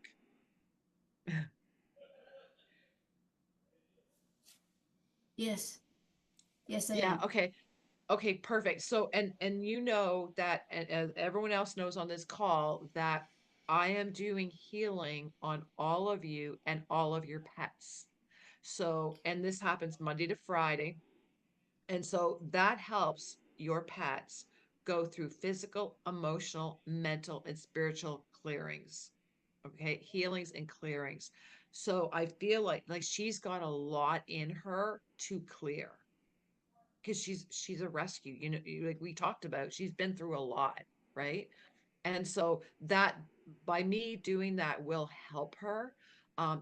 S4: Yes. Yes, I
S1: Yeah,
S4: am.
S1: okay. Okay, perfect. So and you know that, and as everyone else knows on this call, that I am doing healing on all of you and all of your pets. So, and this happens Monday to Friday. And so that helps your pets go through physical, emotional, mental, and spiritual clearings. Okay, healings and clearings. So I feel like she's got a lot in her to clear, because she's a rescue. Like we talked about, she's been through a lot, right? And so that, by me doing that, will help her.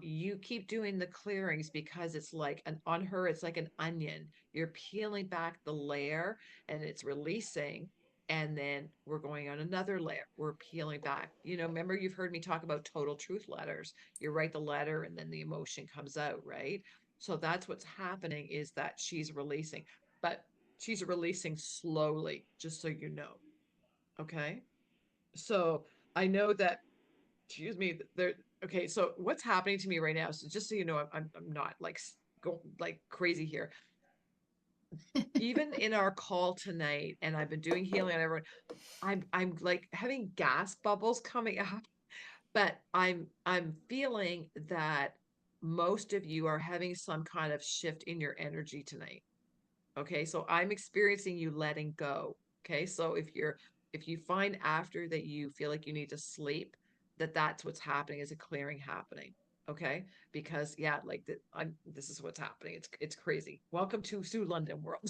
S1: You keep doing the clearings, because it's like an on her, it's like an onion. You're peeling back the layer and it's releasing. And then we're going on another layer. We're peeling back. Remember, you've heard me talk about total truth letters. You write the letter and then the emotion comes out, right? So that's what's happening, is that she's releasing, but she's releasing slowly, just so you know. Okay. So I know that, excuse me, there. Okay, so what's happening to me right now? So just so you know, I'm not like go like crazy here. Even in our call tonight, and I've been doing healing on everyone. I'm like having gas bubbles coming up, but I'm feeling that most of you are having some kind of shift in your energy tonight. Okay, so I'm experiencing you letting go. Okay, so if you find after that you feel like you need to sleep, that's what's happening, is a clearing happening. Okay, because yeah, like this is what's happening. It's crazy. Welcome to Sue London world.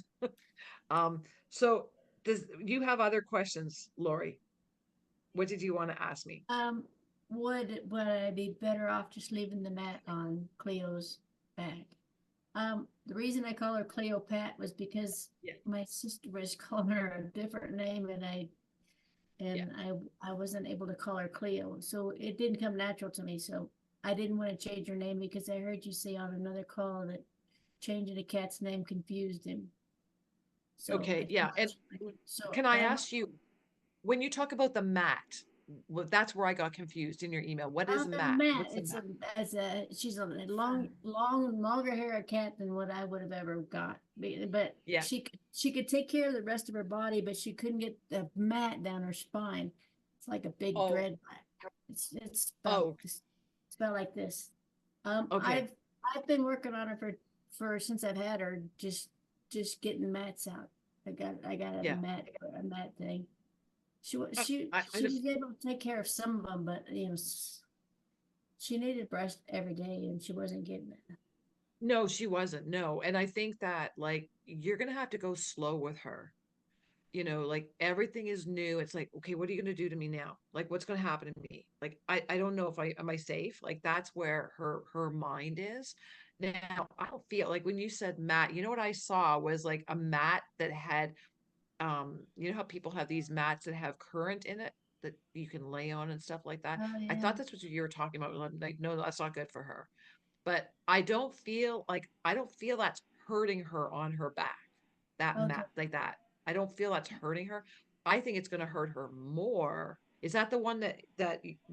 S1: um, so does you have other questions, Lori? What did you want to ask me?
S4: Um, would I be better off just leaving the mat on Cleo's back? The reason I call her Cleopat was because
S1: Yeah,
S4: my sister was calling her a different name, and
S1: yeah.
S4: I wasn't able to call her Cleo, so it didn't come natural to me. So I didn't want to change her name because I heard you say on another call that changing a cat's name confused him. So I
S1: Okay,
S4: didn't
S1: yeah.
S4: want
S1: And
S4: to. So
S1: can I
S4: that
S1: ask you, when you talk about the mat, well, that's where I got confused in your email. What is
S4: the
S1: mat?
S4: mat,
S1: What's the
S4: it's
S1: mat?
S4: a she's a longer hair cat than what I would have ever got. But
S1: Yeah.
S4: she could take care of the rest of her body, but she couldn't get the mat down her spine. It's like a big
S1: Oh,
S4: dread mat. It's about
S1: oh,
S4: this. It's about like this.
S1: okay.
S4: I've been working on her for since I've had her. Just getting mats out. I got
S1: Yeah.
S4: a mat thing.
S1: Uh, I
S4: She
S1: know.
S4: was able to take care of some of them, but she needed breast every day, and she wasn't getting it.
S1: No, she wasn't. No. And I think that like you're gonna have to go slow with her. Like everything is new. It's like, okay, what are you gonna do to me now? Like, what's gonna happen to me? Like, I don't know if I am I safe? Like that's where her mind is. Now, I don't feel like when you said mat, what I saw was like a mat that had you know how people have these mats that have current in it that you can lay on and stuff like that.
S4: Oh
S1: I
S4: yeah.
S1: thought that's what you were talking about. Like, no, that's not good for her. But I don't feel that's hurting her on her back. That
S4: Okay.
S1: mat like that. I don't feel that's hurting her. I think it's going to hurt her more. Is that the one that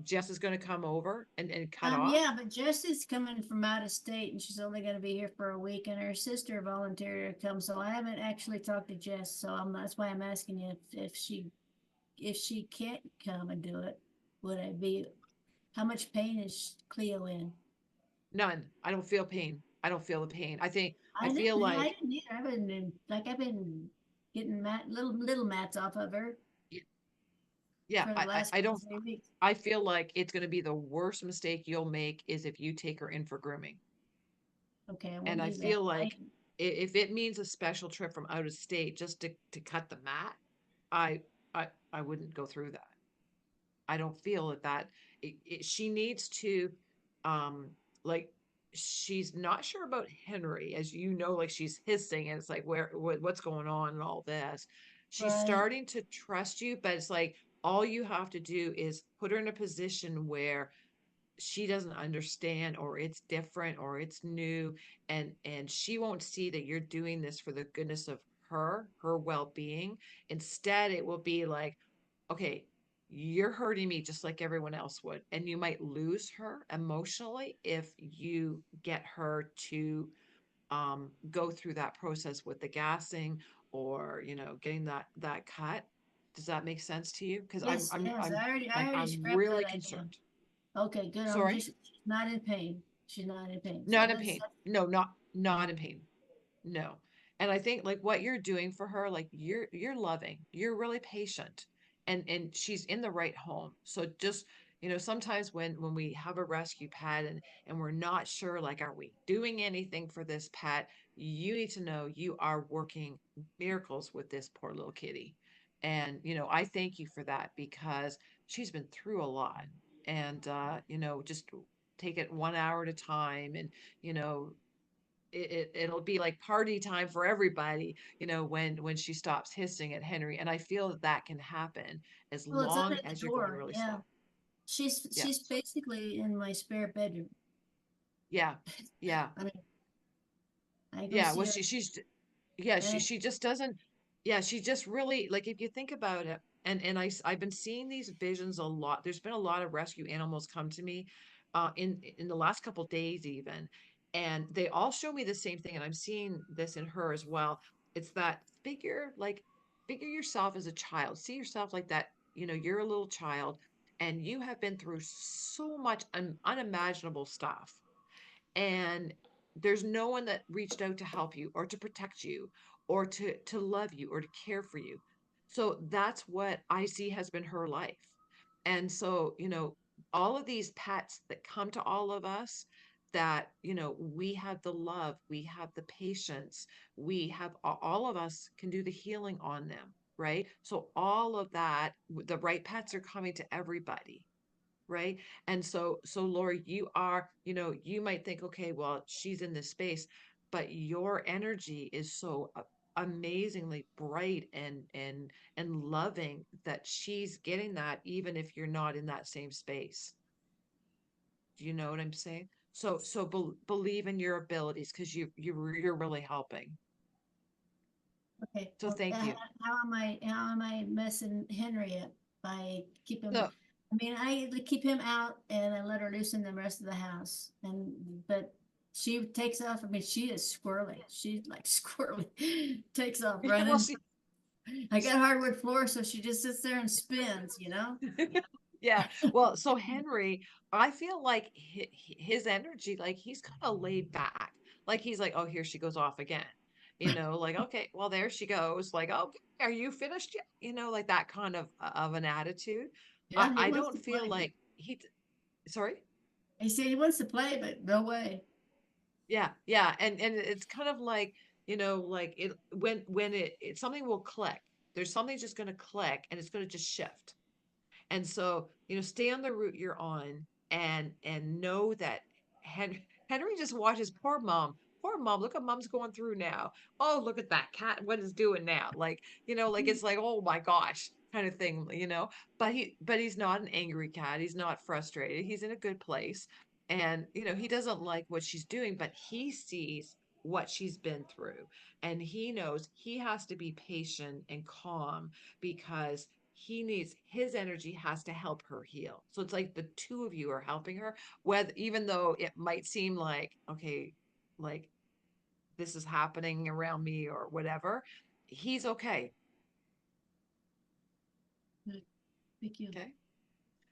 S1: Jess is going to come over and cut off?
S4: Yeah, but Jesse's coming from out of state, and she's only going to be here for a week, and her sister volunteered to come. So I haven't actually talked to Jess, so that's why I'm asking you if she can't come and do it, would I be? How much pain is Cleo in?
S1: None. I don't feel pain. I don't feel the pain. I
S4: I
S1: feel
S4: didn't. I
S1: like
S4: didn't either. I've been getting little mats off of her
S1: yeah,
S4: for the last
S1: I don't
S4: 3 weeks.
S1: I feel like it's going to be the worst mistake you'll make is if you take her in for grooming.
S4: Okay, I
S1: And
S4: won't
S1: I
S4: do that.
S1: feel like if it means a special trip from out of state just to cut the mat, I I wouldn't go through that. I don't feel that she needs to, um, like, she's not sure about Henry, as you know, like she's hissing and it's like, what's going on and all this. She's
S4: Right.
S1: starting to trust you, but it's like all you have to do is put her in a position where she doesn't understand, or it's different, or it's new, and she won't see that you're doing this for the goodness of her well-being. Instead, it will be like, okay, you're hurting me just like everyone else would, and you might lose her emotionally if you get her to go through that process with the gassing, or getting that cut. Does that make sense to you? Because i'm
S4: Yes,
S1: i'm
S4: yes.
S1: i'm
S4: I
S1: like
S4: already
S1: I'm
S4: scrapped that
S1: really
S4: idea.
S1: concerned.
S4: Okay, good. I'm
S1: Sorry.
S4: just she's not in pain. She's not in pain. So
S1: Not in pain.
S4: that's
S1: No, not in pain. No. And I think like what you're doing for her, like you're loving, you're really patient, and she's in the right home. So just, sometimes when we have a rescue pet, and we're not sure, like, are we doing anything for this pet? You need to know you are working miracles with this poor little kitty. And I thank you for that, because she's been through a lot. And just take it 1 hour at a time. And you know it'll be like party time for everybody, when she stops hissing at Henry. And I feel that that can happen as
S4: well, it's
S1: long
S4: under the
S1: as you're going
S4: door.
S1: really
S4: Yeah.
S1: slow. Yeah.
S4: She's basically in my spare bedroom.
S1: Yeah. Yeah.
S4: I mean, I go
S1: Yeah.
S4: see
S1: Well,
S4: her
S1: yeah,
S4: and
S1: she just doesn't. Yeah, she just really, like, if you think about it, and I've been seeing these visions a lot. There's been a lot of rescue animals come to me in the last couple days even, and they all show me the same thing, and I'm seeing this in her as well. It's that figure yourself as a child. See yourself like that, you're a little child, and you have been through so much unimaginable stuff, and there's no one that reached out to help you, or to protect you, or to love you, or to care for you. So that's what I see has been her life. And so, all of these pets that come to all of us, that we have the love, we have the patience, we have, all of us can do the healing on them, right? So all of that, the right pets are coming to everybody, right? And so Lori, you might think, okay, well, she's in this space, but your energy is so amazingly bright and loving, that she's getting that even if you're not in that same space. Do you know what I'm saying? So believe in your abilities, because you're really helping.
S4: okay.
S1: So thank you.
S4: How am I messing Henry up by keeping
S1: No.
S4: I mean I keep him out and I let her loose in the rest of the house. And but she takes off. I mean, she is squirrely. She's like squirrely. Takes off
S1: Well,
S4: running. I got hardwood floor, so she just sits there and spins, you know?
S1: yeah. Well, so Henry, I feel like his energy, like he's kind of laid back. Like he's like, oh, here she goes off again. Like, okay, well, there she goes. Like, okay, are you finished yet? Like that kind of an attitude. I
S4: Yeah, he
S1: I
S4: wants
S1: don't
S4: to
S1: feel
S4: play.
S1: like sorry.
S4: He said he wants to play, but no way.
S1: Yeah, yeah. And it's kind of like, like it when something will click. There's something just going to click, and it's going to just shift. And so, stay on the route you're on, and know that Henry just watches poor mom. Poor mom, look what mom's going through now. Oh, look at that cat, what it's doing now. Like, like it's like, oh my gosh, kind of thing. But he's not an angry cat. He's not frustrated. He's in a good place. And, he doesn't like what she's doing, but he sees what she's been through. And he knows he has to be patient and calm, because his energy has to help her heal. So it's like the two of you are helping her, whether, even though it might seem like, okay, like this is happening around me or whatever, he's okay.
S4: Good. Thank you.
S1: Okay.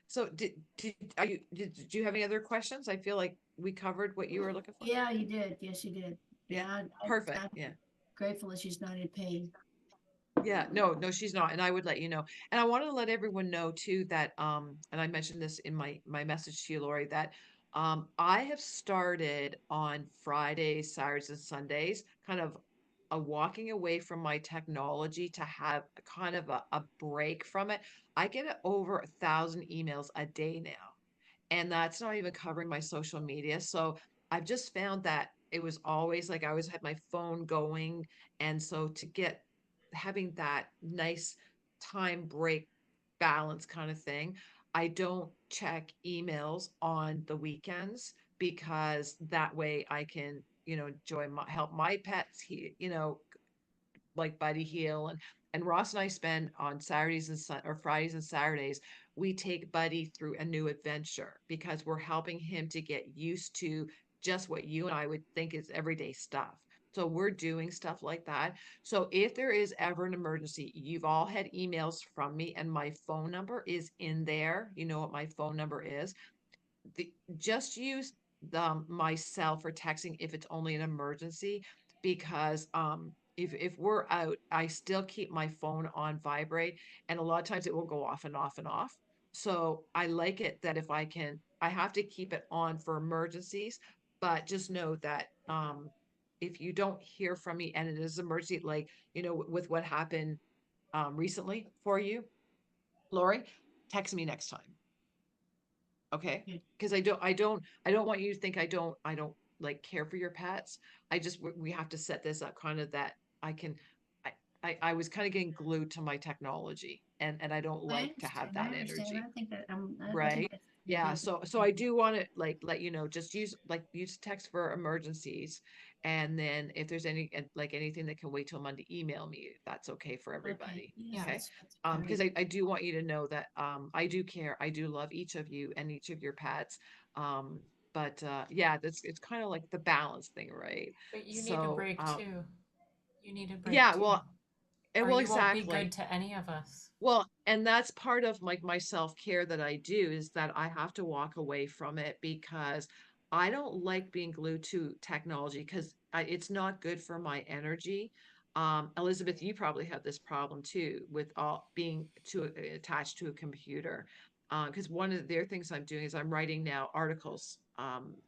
S1: So did you have any other questions? I feel like we covered what you were looking for.
S4: Yeah, you did. Yes, you did.
S1: Yeah.
S4: Yeah,
S1: Perfect.
S4: I'm
S1: Yeah.
S4: grateful that she's not in pain.
S1: Yeah, no, no, she's not. And I would let you know. And I wanted to let everyone know too that and I mentioned this in my message to you, Lori, that I have started on Fridays, Saturdays, and Sundays, kind of a walking away from my technology to have kind of a break from it. I get over 1,000 emails a day now, and that's not even covering my social media. So I've just found that it was always like I always had my phone going. And so to get having that nice time break balance kind of thing, I don't check emails on the weekends because that way I can, enjoy my help my pets, like Buddy Heel and Ross and I spend on Saturdays or Fridays and Saturdays, we take Buddy through a new adventure because we're helping him to get used to just what you and I would think is everyday stuff. So we're doing stuff like that. So if there is ever an emergency, you've all had emails from me and my phone number is in there. You know what my phone number is. Just use myself for texting if it's only an emergency because if we're out, I still keep my phone on vibrate, and a lot of times it will go off and off and off. So I like it that if I have to keep it on for emergencies, but just know that if you don't hear from me and it is emergency, like with what happened recently for you, Lori, text me next time. Okay.
S3: Yeah.
S1: Because I don't want you to think I don't like care for your pets. We have to set this up kind of that I can, I, I was kind of getting glued to my technology and I don't
S4: I
S1: like to have
S4: understand. I
S1: that
S4: understand.
S1: energy.
S4: I think that I think
S1: Right.
S4: that's a
S1: Yeah.
S4: good.
S1: So I do want to like let you know, just use text for emergencies. And then if there's like anything that can wait till Monday, email me. If that's okay for
S4: Okay.
S1: everybody.
S4: Yes,
S2: Yeah.
S1: Okay.
S4: that's
S1: Because
S4: great.
S1: I do want you to know that I do care. I do love each of you and each of your pets. Um, but yeah, it's kind of like the balance thing, right?
S2: But you need a
S1: So
S2: break too. You need a break
S1: yeah,
S2: too. Or
S1: well
S2: you won't be
S1: exactly.
S2: good to any of us.
S1: Well, and that's part of like my self-care that I do is that I have to walk away from it because I don't like being glued to technology because it's not good for my energy. Elizabeth, you probably have this problem too with all being too attached to a computer. Because one of the other things I'm doing is I'm writing now articles.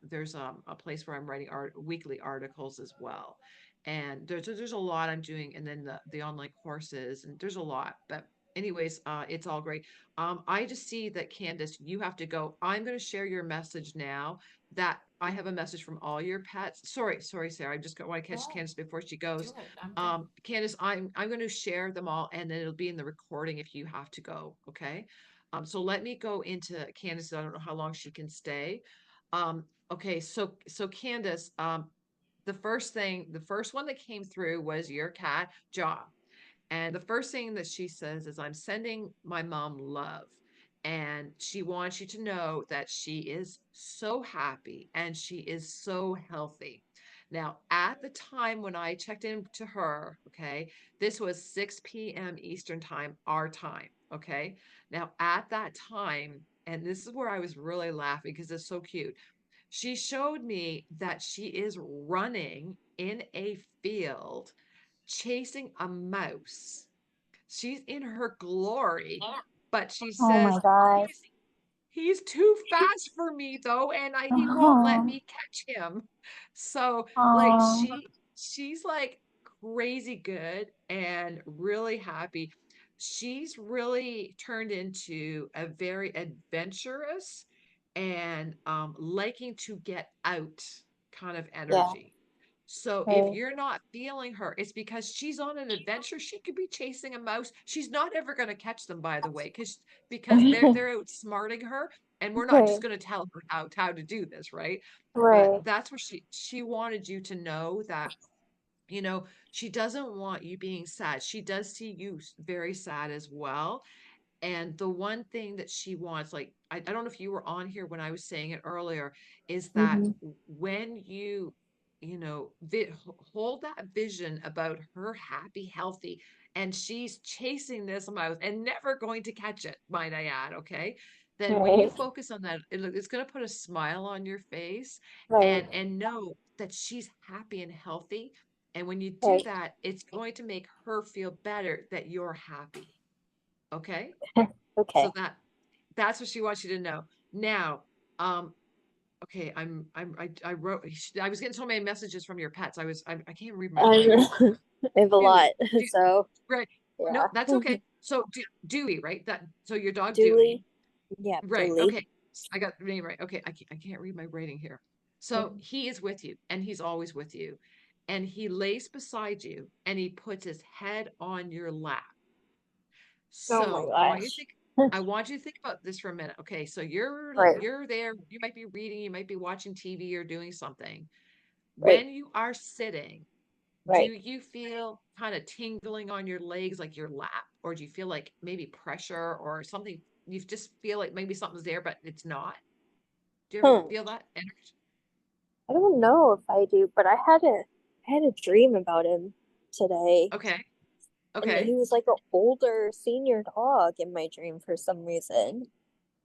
S1: There's a place where I'm writing weekly articles as well, and there's a lot I'm doing, and then the online courses, and there's a lot, but anyways, it's all great. I just see that Candace, you have to go. I'm going to share your message now that I have a message from all your pets. Sorry, Sarah. I just want to catch
S2: No,
S1: Candace before she
S2: do
S1: goes.
S2: it. I'm good.
S1: Candace, I'm going to share them all, and then it'll be in the recording if you have to go. Okay. So let me go into Candace. I don't know how long she can stay. Okay. So Candace, the first one that came through was your cat, Jaw. And the first thing that she says is, I'm sending my mom love. And she wants you to know that she is so happy and she is so healthy. Now, at the time when I checked in to her, okay, this was 6 p.m. Eastern time, our time. Okay. Now, at that time, and this is where I was really laughing because it's so cute. She showed me that she is running in a field chasing a mouse. She's in her glory, but she
S5: Oh my
S1: says,
S5: gosh.
S1: he's too fast for me though, and he won't let
S5: Oh,
S1: me catch him. So like
S5: oh,
S1: she's like crazy good and really happy. She's really turned into a very adventurous and liking to get out kind of
S5: yeah,
S1: energy. So if
S5: right.
S1: you're not feeling her, it's because she's on an adventure. She could be chasing a mouse. She's not ever going to catch them, by the way, because they're outsmarting her, and we're not just
S5: Right,
S1: going to tell her how to do this, right? But
S5: right.
S1: that's what she wanted you to know that she doesn't want you being sad. She does see you very sad as well, and the one thing that she wants, like, I don't know if you were on here when I was saying it earlier, is that
S5: Mm-hmm.
S1: when hold that vision about her happy, healthy, and she's chasing this mouse and never going to catch it, might I add, okay? Then when you
S5: Right,
S1: focus on that, it's going to put a smile on your face
S5: right,
S1: and know that she's happy and healthy. And when you do
S5: right.
S1: that, it's going to make her feel better that you're happy. Okay? So
S5: Okay.
S1: that's what she wants you to know. Now, um, Okay, I wrote, I was getting so many messages from your pets. I can't read my
S5: I
S1: writing.
S5: know. I have a lot.
S1: Dewey, do,
S5: So
S1: right. No,
S5: yeah.
S1: that's okay. So Dewey, right? So your dog Dewey,
S5: Dooley. Yeah,
S1: right?
S5: Dooley.
S1: Okay, I got the name right. Okay, I can't read my writing here. So he is with you, and he's always with you, and he lays beside you, and he puts his head on your lap.
S5: Oh my
S1: So
S5: gosh.
S1: I want you to think about this for a minute. Okay, so
S5: Right,
S1: you're there, you might be reading, you might be watching TV or doing something.
S5: right,
S1: When you are sitting, do
S5: right.
S1: you feel kind of tingling on your legs, like your lap, or do you feel like maybe pressure or something? You just feel like maybe something's there, but it's not. Do you ever
S5: Hmm.
S1: feel that energy?
S5: I don't know if I do, but I had a dream about him today.
S1: Okay,
S5: And he
S1: okay,
S5: was like an older senior dog in my dream for some reason.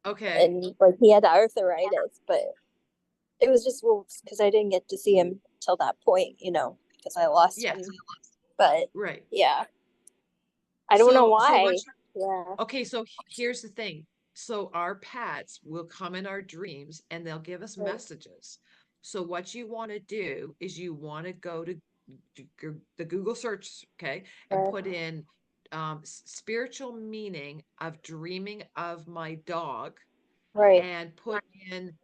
S1: okay.
S5: And like he had arthritis, but it was just well because I didn't get to see him till that point, because I lost
S1: Yes,
S5: him. But
S1: right.
S5: yeah, I don't know
S1: So what
S5: why. Yeah.
S1: Okay, so here's the thing. So our pets will come in our dreams and they'll give us
S5: Right.
S1: messages. So what you want to do is you want to go to the Google search, okay, and
S5: Right.
S1: put in spiritual meaning of dreaming of my dog
S5: Right.
S1: and put in,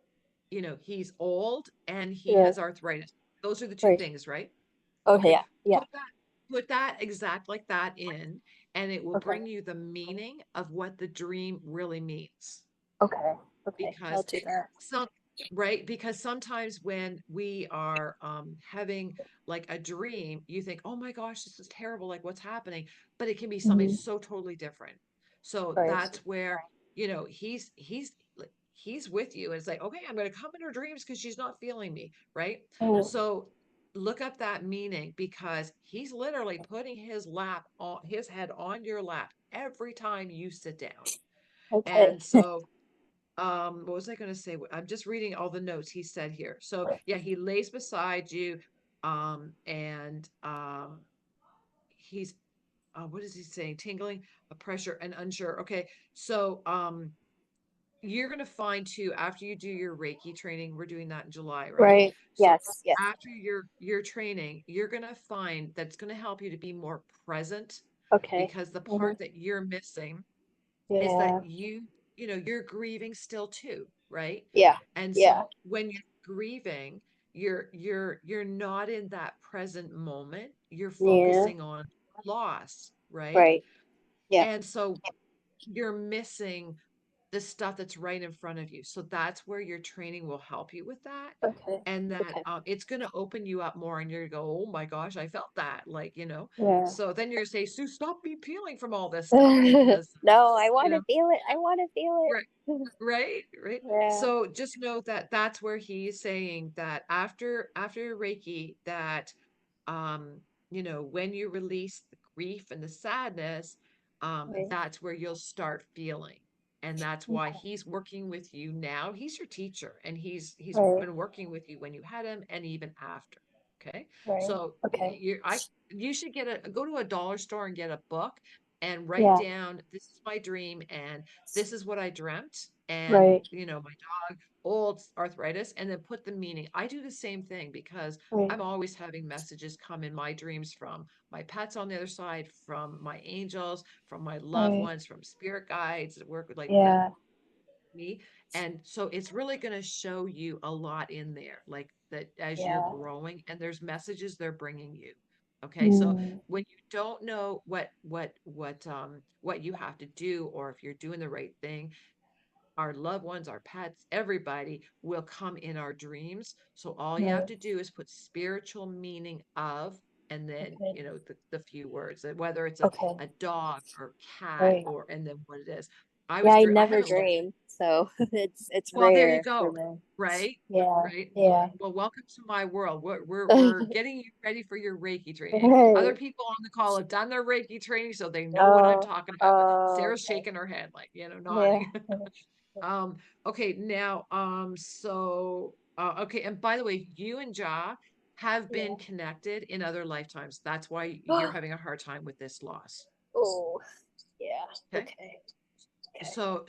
S1: he's old and he
S5: Yeah.
S1: has arthritis. Those are the two
S5: Right.
S1: things, right?
S5: Okay.
S1: Okay,
S5: Yeah. Yeah.
S1: put that exact like that in, and it will
S5: Okay.
S1: bring you the meaning of what the dream really means.
S5: Okay. Okay. I'll
S1: Because
S5: do that.
S1: some right, because sometimes when we are having like a dream, you think, oh my gosh, this is terrible, like what's happening? But it can be something
S5: Hmm.
S1: so totally different. So
S5: Right.
S1: that's where, he's with you. And it's like, okay, I'm going to come in her dreams because she's not feeling me, right?
S5: Oh,
S1: So look up that meaning because he's literally putting his head on your lap every time you sit down.
S5: okay.
S1: And so what was I going to say? I'm just reading all the notes he said here. So yeah, he lays beside you, and he's what is he saying? Tingling, a pressure, and unsure. Okay, so you're going to find too after you do your Reiki training. We're doing that in July, right?
S5: Right.
S1: So
S5: Yes. Yes.
S1: after your training, you're going to find that's going to help you to be more present
S5: Okay.
S1: because the
S5: Hmm.
S1: part that you're missing is
S5: Yeah.
S1: that you're grieving still too, right?
S5: Yeah.
S1: And
S5: Yeah.
S1: so when you're grieving, you're not in that present moment. You're
S5: Yeah.
S1: focusing on loss, right?
S5: Right. Yeah.
S1: And so you're missing the stuff that's right in front of you. So that's where your training will help you with that.
S5: Okay.
S1: And that
S5: Okay.
S1: it's going to open you up more and you're going to go, oh my gosh, I felt that.
S5: Yeah.
S1: So then you're going to say, Sue, stop me peeling from all this stuff because,
S5: No, I
S1: you
S5: want to
S1: know,
S5: feel it. I want to feel
S1: right.
S5: it.
S1: Right, right.
S5: Yeah.
S1: So just know that that's where he's saying that after Reiki, that when you release the grief and the sadness,
S5: Right.
S1: that's where you'll start feeling. And that's why
S5: Okay.
S1: he's working with you now. He's your teacher and he's
S5: Right.
S1: been working with you when you had him and even after. Okay.
S5: Right.
S1: So
S5: Okay.
S1: you should go to a dollar store and get a book and write
S5: Yeah.
S1: down, this is my dream and this is what I dreamt. And,
S5: Right.
S1: my dog, old arthritis, and then put the meaning. I do the same thing because
S5: Right.
S1: I'm always having messages come in my dreams from my pets on the other side, from my angels, from my loved
S5: Right.
S1: ones, from spirit guides that work with like that
S5: Yeah.
S1: me. And so it's really going to show you a lot in there, like that as you're
S5: Yeah.
S1: growing and there's messages they're bringing you. Okay. So
S5: Mm.
S1: when you don't know what you have to do, or if you're doing the right thing, our loved ones, our pets, everybody will come in our dreams. So all you have
S5: Right.
S1: to do is put spiritual meaning of, and then,
S5: Okay.
S1: the few words, whether it's
S5: Okay.
S1: a dog or cat
S5: Right.
S1: and then what it is.
S5: Yeah, I
S1: I
S5: never
S1: haven't looked.
S5: dream, so it's
S1: Well, there you
S5: rare for
S1: go.
S5: me.
S1: Right?
S5: Yeah.
S1: Right.
S5: Yeah.
S1: Well, welcome to my world. We're getting you ready for your Reiki training. Other
S5: Right.
S1: people on the call have done their Reiki training, so they know what I'm
S5: Oh.
S1: talking about. But
S5: Oh.
S1: Sarah's
S5: Okay.
S1: shaking her head, like,
S5: Yeah.
S1: nodding. Okay, now, okay, and by the way, you and Ja have been
S5: Yeah.
S1: connected in other lifetimes. That's why you're having a hard time with this loss.
S5: Oh. Yeah.
S1: Okay.
S5: Okay.
S1: So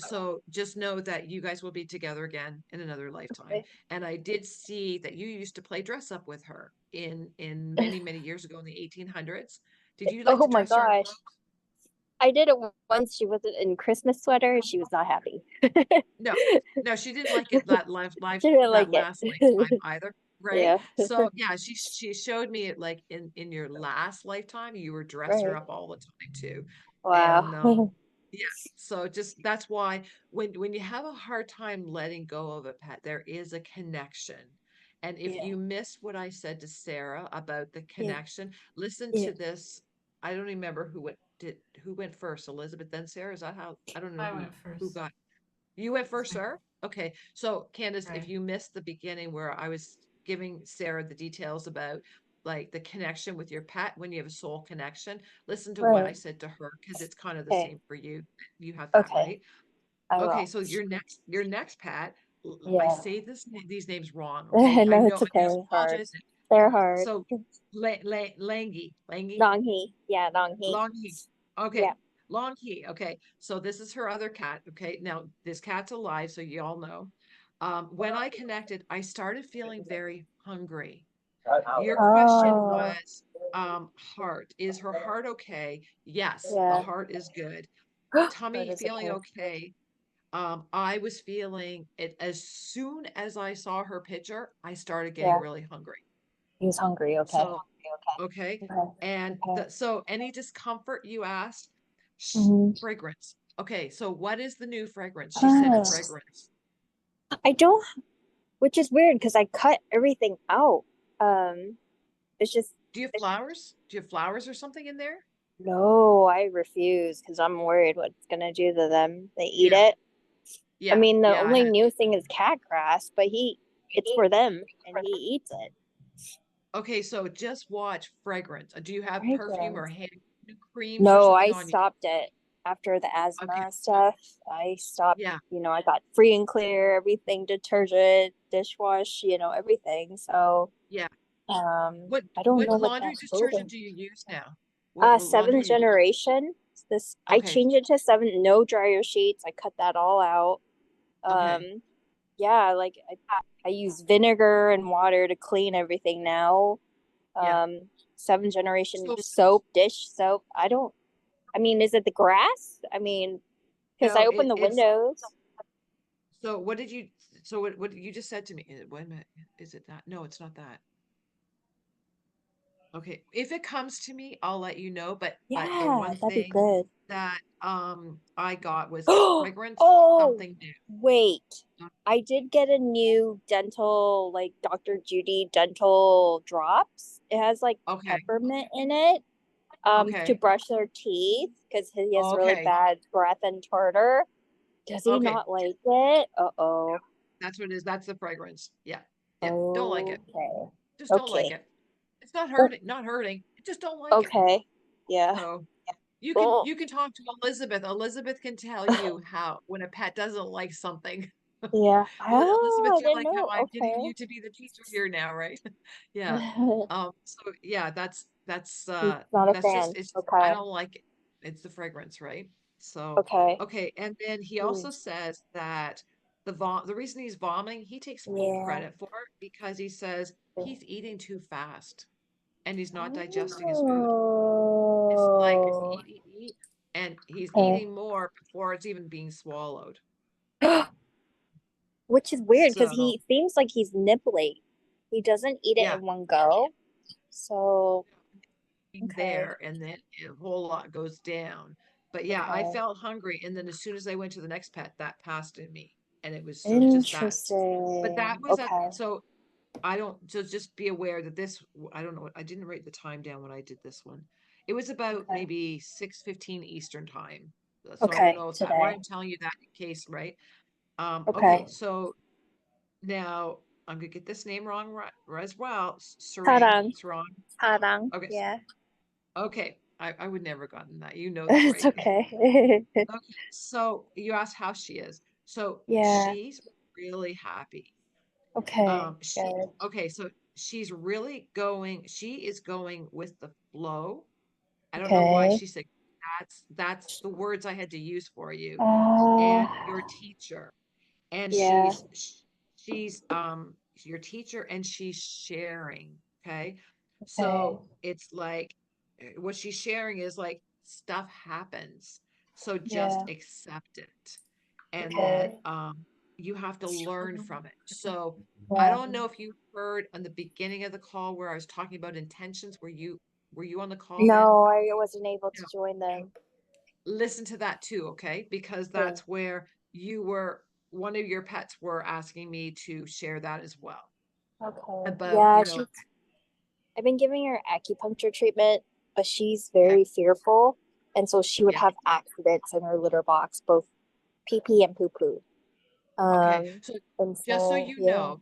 S1: just know that you guys will be together again in another lifetime.
S5: Okay.
S1: And I did see that you used to play dress up with her in many years ago in the 1800s. Did you like
S5: Oh
S1: to
S5: my
S1: dress her up?
S5: gosh. I did it once. She wasn't in Christmas sweater. She was not happy.
S1: No, no, she didn't like it
S5: She didn't like
S1: that last
S5: it.
S1: lifetime either, right?
S5: Yeah.
S1: So yeah, she showed me it like in your last lifetime, you were dress her
S5: Right.
S1: up all the time too. And
S5: Wow.
S1: yeah, so just that's why when you have a hard time letting go of a pet, there is a connection. And if
S5: Yeah.
S1: you missed what I said to Sarah about the
S5: Yeah.
S1: connection, listen
S5: Yeah.
S1: to this. I don't remember who went first, Elizabeth, then Sarah. Is that how? I don't know
S2: I went
S1: who
S2: first.
S1: got. You went first, sir? Okay. So, Candace, if
S2: Right.
S1: you missed the beginning where I was giving Sarah the details about like the connection with your pet when you have a soul connection, listen to what I
S5: Right.
S1: said to her because it's kind of the
S5: Okay.
S1: same for you. You have that,
S5: Okay.
S1: right?
S5: I
S1: Okay.
S5: will.
S1: So your next pet, I
S5: Yeah.
S1: say these names wrong. Okay. I
S5: No,
S1: know.
S5: it's
S1: I
S5: okay. Hard.
S1: apologize.
S5: They're hard.
S1: So, Langy,
S5: Dong he. Yeah, dong he.
S1: Long He. Okay.
S5: Yeah.
S1: Long He. Okay. So this is her other cat. Okay. Now this cat's alive, so you all know. When I connected, I started feeling very hungry. Your question
S5: Oh.
S1: was, heart. Is her heart okay? Yes, the
S5: Yeah.
S1: heart is good.
S5: Heart
S1: Tummy
S5: is
S1: feeling
S5: okay.
S1: okay. I was feeling it as soon as I saw her picture, I started getting
S5: Yeah.
S1: really hungry.
S5: He was hungry. Okay.
S1: So okay.
S5: Okay.
S1: And
S5: Okay.
S1: so any discomfort you asked,
S5: Hmm.
S1: fragrance. Okay, so what is the new fragrance? She said
S5: Oh.
S1: fragrance.
S5: I don't, which is weird because I cut everything out. Um, it's just
S1: Do you have flowers? Do you have flowers or something in there?
S5: no, I refuse because I'm worried what it's gonna do to them. They eat
S1: Yeah,
S5: it. I
S1: yeah,
S5: mean, the
S1: yeah. I
S5: only
S1: had
S5: new thing is cat grass, but it's for them and he eats it.
S1: okay, so just watch fragrance. Do you have perfume or
S5: Fragrance.
S1: hand creams or
S5: No,
S1: something
S5: I
S1: on you?
S5: stopped it after the
S1: Okay,
S5: asthma stuff. I stopped,
S1: yeah,
S5: I got free and clear, everything, detergent, dishwash, everything. So,
S1: yeah.
S5: I don't know
S1: What
S5: what
S1: laundry
S5: that's for.
S1: detergent do you use now? What
S5: Seventh
S1: laundry?
S5: generation. This I
S1: Okay,
S5: changed it to seven, no dryer sheets. I cut that all out.
S1: okay,
S5: Yeah, like I use vinegar and water to clean everything now.
S1: yeah.
S5: Um, seventh generation
S1: So
S5: soap, dish soap. I mean, is it the grass? I mean, because I
S1: no,
S5: open the
S1: it's
S5: windows.
S1: so. What did you? So what you just said to me? Wait a minute. Is it that? No, it's not that. Okay. If it comes to me, I'll let you know. But the
S5: Yeah,
S1: one
S5: that'd be
S1: thing
S5: good.
S1: that I got was fragrance,
S5: Oh,
S1: something new.
S5: wait.
S1: Uh,
S5: I did get a new dental, like Dr. Judy dental drops. It has like
S1: Okay.
S5: peppermint in it, to
S1: Okay.
S5: brush their teeth because he has really
S1: Okay.
S5: bad breath and tartar. Does he
S1: Okay.
S5: not like it?
S1: Yeah.
S5: Uh-oh.
S1: That's what it is. That's the fragrance. Yeah. Yeah. Don't like it.
S5: Okay.
S1: Just don't like
S5: Okay.
S1: it. It's not
S5: Oh,
S1: hurting, not hurting. Just don't like it.
S5: okay. Yeah.
S1: So
S5: Oh,
S1: you can talk to Elizabeth. Elizabeth can tell you how when a pet doesn't like something.
S5: yeah.
S1: Elizabeth,
S5: Oh, I
S1: you're
S5: didn't
S1: like how
S5: know.
S1: I'm getting you to be the teacher here now, right? Yeah.
S5: Okay.
S1: So yeah,
S5: He's not a
S1: that's just
S5: fan.
S1: it's I
S5: Okay.
S1: don't like it. It's the fragrance, right? So
S5: Okay.
S1: okay, and then he
S5: Hmm.
S1: also says that the reason he's vomiting, he takes full
S5: Yeah.
S1: credit for it because he says he's eating too fast and he's not digesting his food. It's like
S5: Oh.
S1: eat, and he's
S5: Okay.
S1: eating more before it's even being swallowed.
S5: Which is weird because
S1: So
S5: he seems like he's nibbling. He doesn't eat it
S1: yeah,
S5: in one go. So, okay.
S1: there and then a whole lot goes down. But yeah, I
S5: Okay.
S1: felt hungry. And then as soon as I went to the next pet, that passed in me. And it was so just that. But that
S5: Interesting.
S1: was at,
S5: Okay.
S1: so I don't, so just be aware that this, I don't know, I didn't write the time down when I did this one. It was about
S5: Okay.
S1: maybe 6:15 Eastern time. So I don't
S5: Okay.
S1: know if that, why
S5: Today.
S1: I'm telling you that in case, right? Okay.
S5: Okay.
S1: So now I'm gonna get this name wrong as well. Sarang,
S5: Parang.
S1: Sarang.
S5: Parang.
S1: Okay.
S5: Yeah.
S1: Okay. I would never gotten that. You know that,
S5: It's
S1: right?
S5: okay.
S1: Okay. So you asked how she is. So
S5: Yeah.
S1: she's really happy.
S5: Okay.
S1: She
S5: Good.
S1: okay, so she is going with the flow. I don't know why
S5: Okay.
S1: she said that's the words I had to use for you.
S5: Uh,
S1: And your teacher. And
S5: yeah.
S1: she's your teacher and she's sharing. Okay.
S5: Okay.
S1: So it's like what she's sharing is like stuff happens. So just
S5: Yeah.
S1: accept it. And that
S5: Okay.
S1: you have to learn from it. So I
S5: Yeah.
S1: don't know if you heard on the beginning of the call where I was talking about intentions. Were you on the call then?
S5: No, I wasn't able to
S1: No.
S5: join them.
S1: Listen to that too, okay? Because
S5: Okay.
S1: that's where one of your pets were asking me to share that as well.
S5: Okay.
S1: About,
S5: Yeah, I've been giving her acupuncture treatment, but she's
S1: okay,
S5: very fearful. And so she would
S1: yeah,
S5: have accidents in her litter box, both pee pee and poo poo.
S1: okay. So
S5: And
S1: just so
S5: so
S1: you
S5: yeah.
S1: know,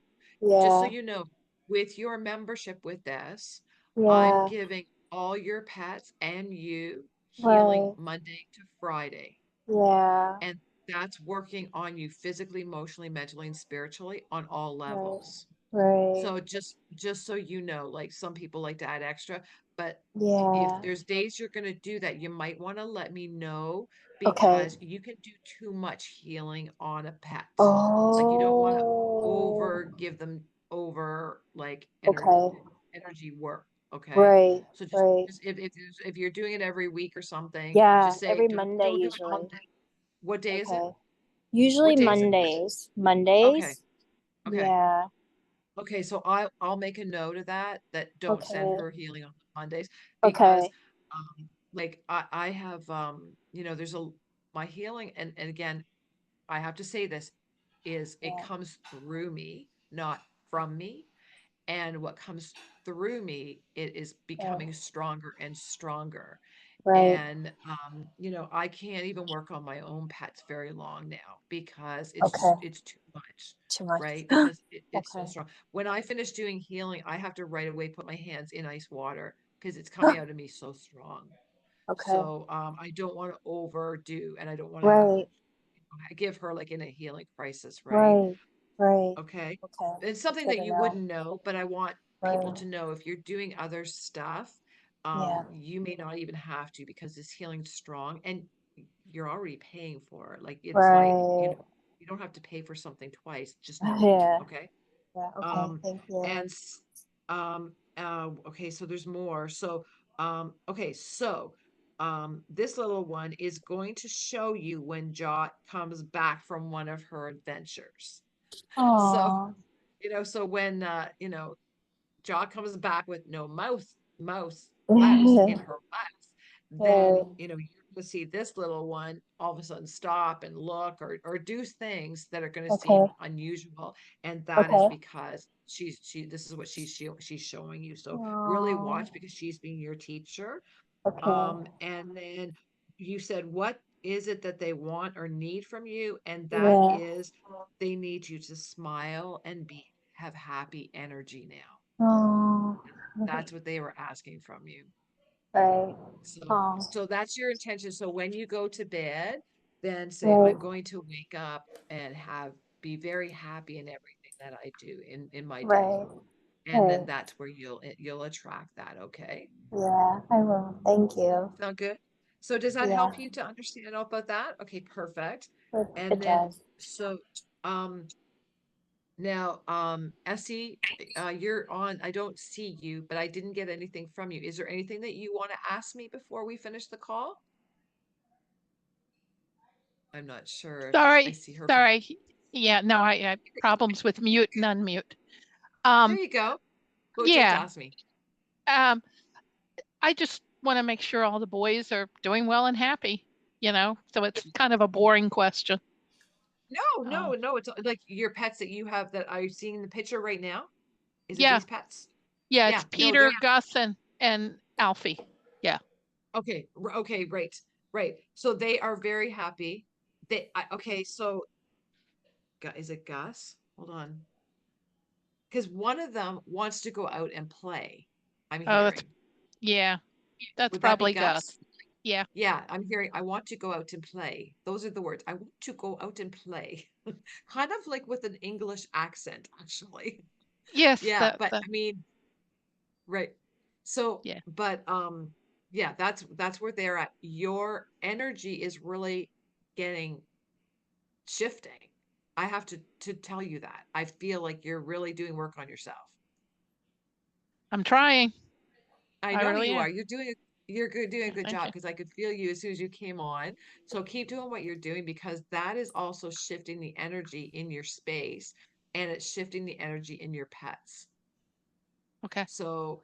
S1: just so
S5: Yeah.
S1: you know, with your membership with this, I'm
S5: Yeah.
S1: giving all your pets and you healing
S5: Right.
S1: Monday to Friday.
S5: Yeah.
S1: And that's working on you physically, emotionally, mentally, and spiritually on all
S5: Right.
S1: levels.
S5: Right.
S1: So just so you know, like some people like to add extra, but if
S5: Yeah.
S1: there's days you're going to do that, you might want to let me know
S5: Okay.
S1: because you can do too much healing on a pet. Like you don't want to
S5: Oh.
S1: over give them over like
S5: Okay.
S1: energy work. Okay.
S5: Right.
S1: So just,
S5: Right.
S1: just if you're doing it every week or something,
S5: Yeah.
S1: just say
S5: Every
S1: don't
S5: Monday
S1: don't do it all
S5: usually.
S1: day. What day is it?
S5: Okay. Usually
S1: What day is it?
S5: Mondays.
S1: Okay.
S5: Mondays.
S1: Okay.
S5: Yeah.
S1: Okay, so I'll make a note of that, that don't send
S5: Okay.
S1: her healing on Mondays because
S5: Okay.
S1: like I have there's a my healing and again I have to say this is it
S5: Yeah.
S1: comes through me, not from me. And what comes through me, it is
S5: Right.
S1: becoming stronger and stronger.
S5: Right.
S1: And I can't even work on my own pets very long now because
S5: Okay.
S1: it's too much,
S5: Too much.
S1: right? Because it's so
S5: Okay.
S1: strong. When I finish doing healing, I have to right away put my hands in ice water because it's coming out of me so strong.
S5: Okay.
S1: So I don't want to overdo and I don't want to
S5: Right.
S1: give her like in a healing crisis, right?
S5: Right. Right.
S1: Okay.
S5: Okay.
S1: It's
S5: That's
S1: something
S5: good
S1: that
S5: to
S1: you
S5: know.
S1: wouldn't know, but I want people
S5: Right.
S1: to know if you're doing other stuff,
S5: Yeah.
S1: you may not even have to because this healing's strong and you're already paying for it. Like it's like,
S5: Right.
S1: you don't have to pay for something twice. Just know it.
S5: Yeah.
S1: Okay.
S5: Yeah. Okay.
S1: Um,
S5: Thank you.
S1: and okay, so there's more. So okay, so this little one is going to show you when Jot comes back from one of her adventures. So
S5: Oh.
S1: so when Jaw comes back with no mouse in her mouth, then
S5: Right.
S1: you're gonna see this little one all of a sudden stop and look or do things that are gonna
S5: Okay.
S1: seem unusual. And that is
S5: Okay.
S1: because this is what she's showing you. So really
S5: Oh.
S1: watch because she's being your teacher.
S5: Okay.
S1: And then you said, what is it that they want or need from you? And that
S5: Yeah.
S1: is they need you to smile and have happy energy now.
S5: Oh.
S1: That's what they were asking from you.
S5: Right.
S1: So,
S5: Oh.
S1: so that's your intention. So when you go to bed, then say,
S5: Right.
S1: I'm going to wake up and be very happy in everything that I do in my day.
S5: Right.
S1: And then
S5: Right.
S1: that's where you'll attract that. Okay.
S5: Yeah. I will. Thank you.
S1: Sound good? So does that
S5: Yeah.
S1: help you to understand all about that? Okay, perfect.
S5: It
S1: And then
S5: does.
S1: so um now Essie, you're on. I don't see you, but I didn't get anything from you. Is there anything that you want to ask me before we finish the call? I'm not sure if I
S6: Sorry,
S1: see her.
S6: sorry. Yeah, no, I had problems with mute and unmute.
S1: There
S6: Um,
S1: you go. Go just
S6: yeah,
S1: ask me.
S6: um, I just want to make sure all the boys are doing well and happy, so it's kind of a boring question.
S1: No, no,
S6: Um,
S1: no. It's like your pets that you have that are you seeing in the picture right now? Is it
S6: yeah,
S1: these pets?
S6: yeah, it's
S1: Yeah, no, they're
S6: Peter, Gus, and Alfie. Yeah.
S1: okay. Okay, right, right. So they are very happy. Okay, so is it Gus? Hold on. Because one of them wants to go out and play. I'm
S6: Oh,
S1: hearing.
S6: yeah, that's
S1: Would that be
S6: probably
S1: Gus?
S6: Gus. Yeah.
S1: Yeah, I'm hearing. I want to go out and play. Those are the words. I want to go out and play. Kind of like with an English accent, actually.
S6: Yes,
S1: Yeah,
S6: that
S1: but
S6: the
S1: I mean, right. So,
S6: yeah.
S1: but Yeah, that's where they're at. Your energy is really getting shifting. I have to tell you that. I feel like you're really doing work on yourself.
S6: I'm trying.
S1: I
S6: I
S1: know
S6: really
S1: you are.
S6: am.
S1: Doing a good
S6: Thank
S1: job
S6: you.
S1: because I could feel you as soon as you came on. So keep doing what you're doing because that is also shifting the energy in your space and it's shifting the energy in your pets.
S6: Okay.
S1: So,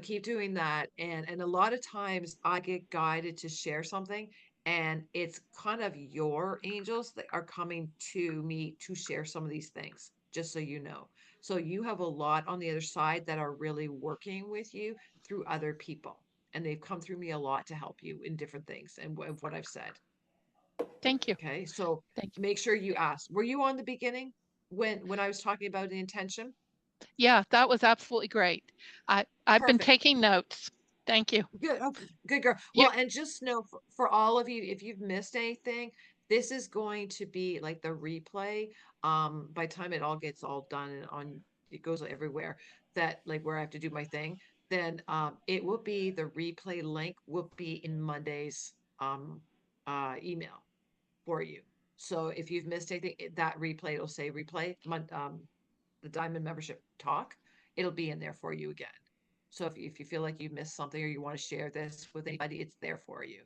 S1: keep doing that. And a lot of times I get guided to share something and it's kind of your angels that are coming to me to share some of these things, just so you know. So you have a lot on the other side that are really working with you through other people. And they've come through me a lot to help you in different things and what I've said.
S6: Thank you.
S1: Okay. So
S6: Thank you.
S1: make sure you ask. Were you on the beginning when I was talking about the intention?
S6: Yeah, that was absolutely great. I've been
S1: Perfect.
S6: taking notes. Thank you.
S1: Good. Okay. Good girl.
S6: You
S1: Well, and just know for all of you, if you've missed anything, this is going to be like the replay. By the time it all gets all done and on, it goes everywhere that like where I have to do my thing, then it will be the replay link will be in Monday's email for you. So if you've missed anything, that replay it'll say replay the Diamond membership talk, it'll be in there for you again. So if you feel like you missed something or you want to share this with anybody, it's there for you.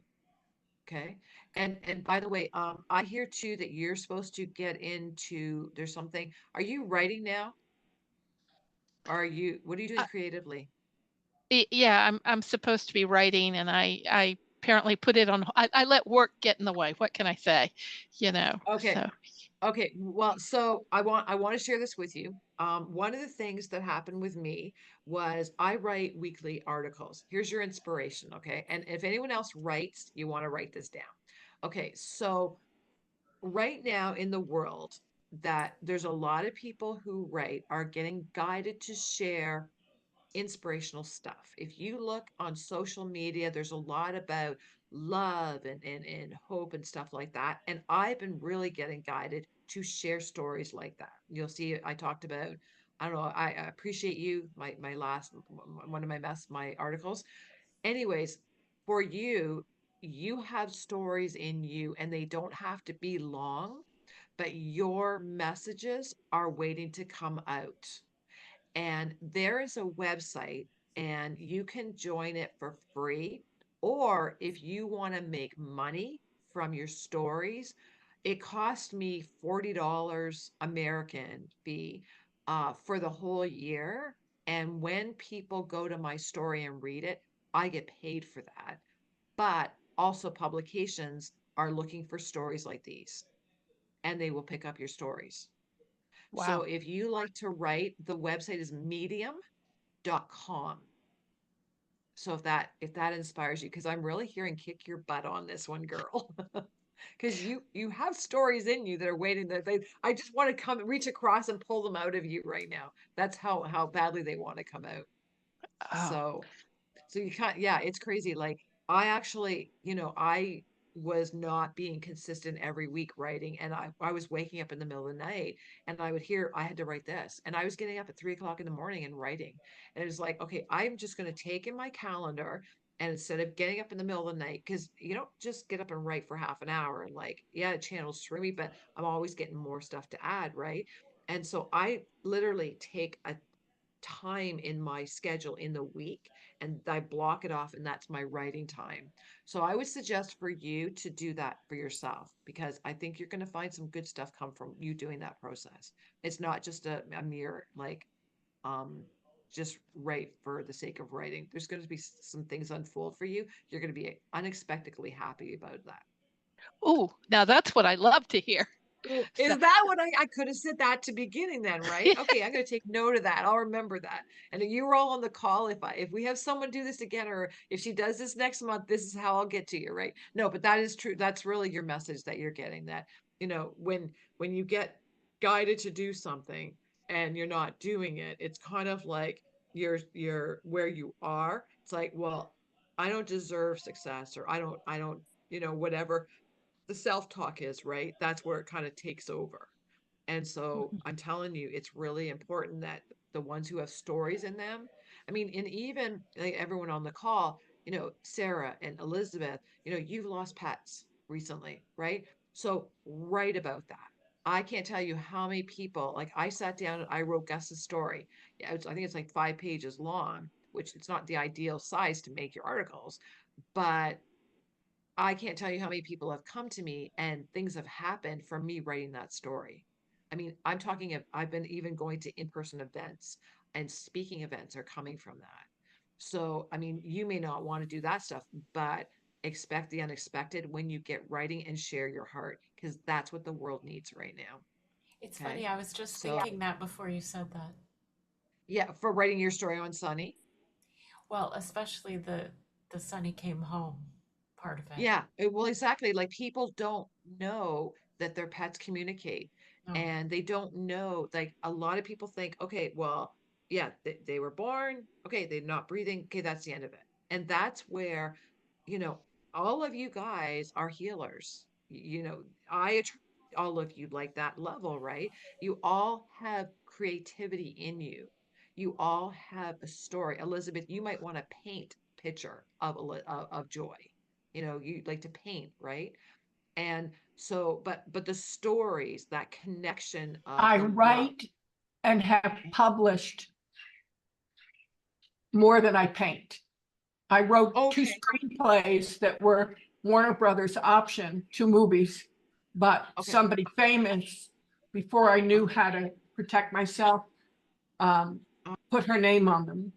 S1: Okay. And by the way, I hear too that you're supposed to get into there's something. Are you writing now? What are you doing
S6: uh,
S1: creatively?
S6: yeah, I'm supposed to be writing and I apparently put it on I let work get in the way. What can I say? You know.
S1: Okay.
S6: So,
S1: Okay, well, so I want to share this with you. One of the things that happened with me was I write weekly articles. Here's your inspiration, okay? And if anyone else writes, you want to write this down. Okay, so right now in the world that there's a lot of people who write are getting guided to share inspirational stuff. If you look on social media, there's a lot about love and hope and stuff like that. And I've been really getting guided to share stories like that. You'll see I talked about, I don't know, I appreciate you, my last one of my articles. Anyways, for you, you have stories in you and they don't have to be long, but your messages are waiting to come out. And there is a website and you can join it for free. Or if you want to make money from your stories, it cost me $40 American fee for the whole year. And when people go to my story and read it, I get paid for that. But also, publications are looking for stories like these and they will pick up your stories. So
S6: wow.
S1: if you like to write, the website is medium.com. So if that inspires you, because I'm really hearing kick your butt on this one, girl. Because you have stories in you that are waiting that I just want to come reach across and pull them out of you right now. That's how badly they want to come out.
S6: Oh,
S1: So you can't, yeah, it's crazy. Like I actually, I was not being consistent every week writing, and I was waking up in the middle of the night, and I would hear I had to write this, and I was getting up at 3 o'clock in the morning and writing, and it was like, okay, I'm just going to take in my calendar, and instead of getting up in the middle of the night, because you don't just get up and write for half an hour, and like, yeah, it channels through me, but I'm always getting more stuff to add, right? And so I literally take a time in my schedule in the week and I block it off and that's my writing time. So I would suggest for you to do that for yourself because I think you're going to find some good stuff come from you doing that process. It's not just a mere like um just write for the sake of writing. There's going to be some things unfold for you. You're going to be unexpectedly happy about that.
S6: ooh, now that's what I love to hear.
S1: Ooh,
S6: So,
S1: is that what I could have said that to beginning then, right? Okay, I'm gonna take note of that. I'll remember that. And you were all on the call. If we have someone do this again, or if she does this next month, this is how I'll get to you, right? No, but that is true. That's really your message that you're getting that, when you get guided to do something and you're not doing it, it's kind of like you're where you are. It's like, well, I don't deserve success, or I don't, whatever the self-talk is, right? That's where it kind of takes over. And so
S6: mhm.
S1: I'm telling you, it's really important that the ones who have stories in them, I mean, and even like everyone on the call, Sarah and Elizabeth, you've lost pets recently, right? So write about that. I can't tell you how many people, like I sat down and I wrote Gus's story. Yeah, I think it's like 5 pages long, which it's not the ideal size to make your articles, but I can't tell you how many people have come to me and things have happened from me writing that story. I mean, I'm talking of, I've been even going to in-person events and speaking events are coming from that. So, I mean, you may not want to do that stuff, but expect the unexpected when you get writing and share your heart, because that's what the world needs right now.
S2: It's
S1: Okay.
S2: funny, I was just
S1: So,
S2: thinking that before you said that.
S1: yeah, for writing your story on Sunny.
S2: Well, especially the Sonny came home part of it.
S1: Yeah, well, exactly. Like people don't know that their pets communicate
S2: No.
S1: and they don't know. Like a lot of people think, okay, well, yeah, they were born. Okay, they're not breathing. Okay, that's the end of it. And that's where, you know, all of you guys are healers. I attract all of you like that level, right? You all have creativity in you. You all have a story. Elizabeth, you might want to paint picture of joy. You like to paint, right? And so, but the stories, that connection of
S3: I
S1: the love.
S3: write and have published more than I paint. I wrote two
S1: Okay,
S3: screenplays that were Warner Brothers option, two movies, but
S1: okay,
S3: somebody famous, before I knew
S1: okay.
S3: how to protect myself, um,
S1: uh,
S3: put her name on them.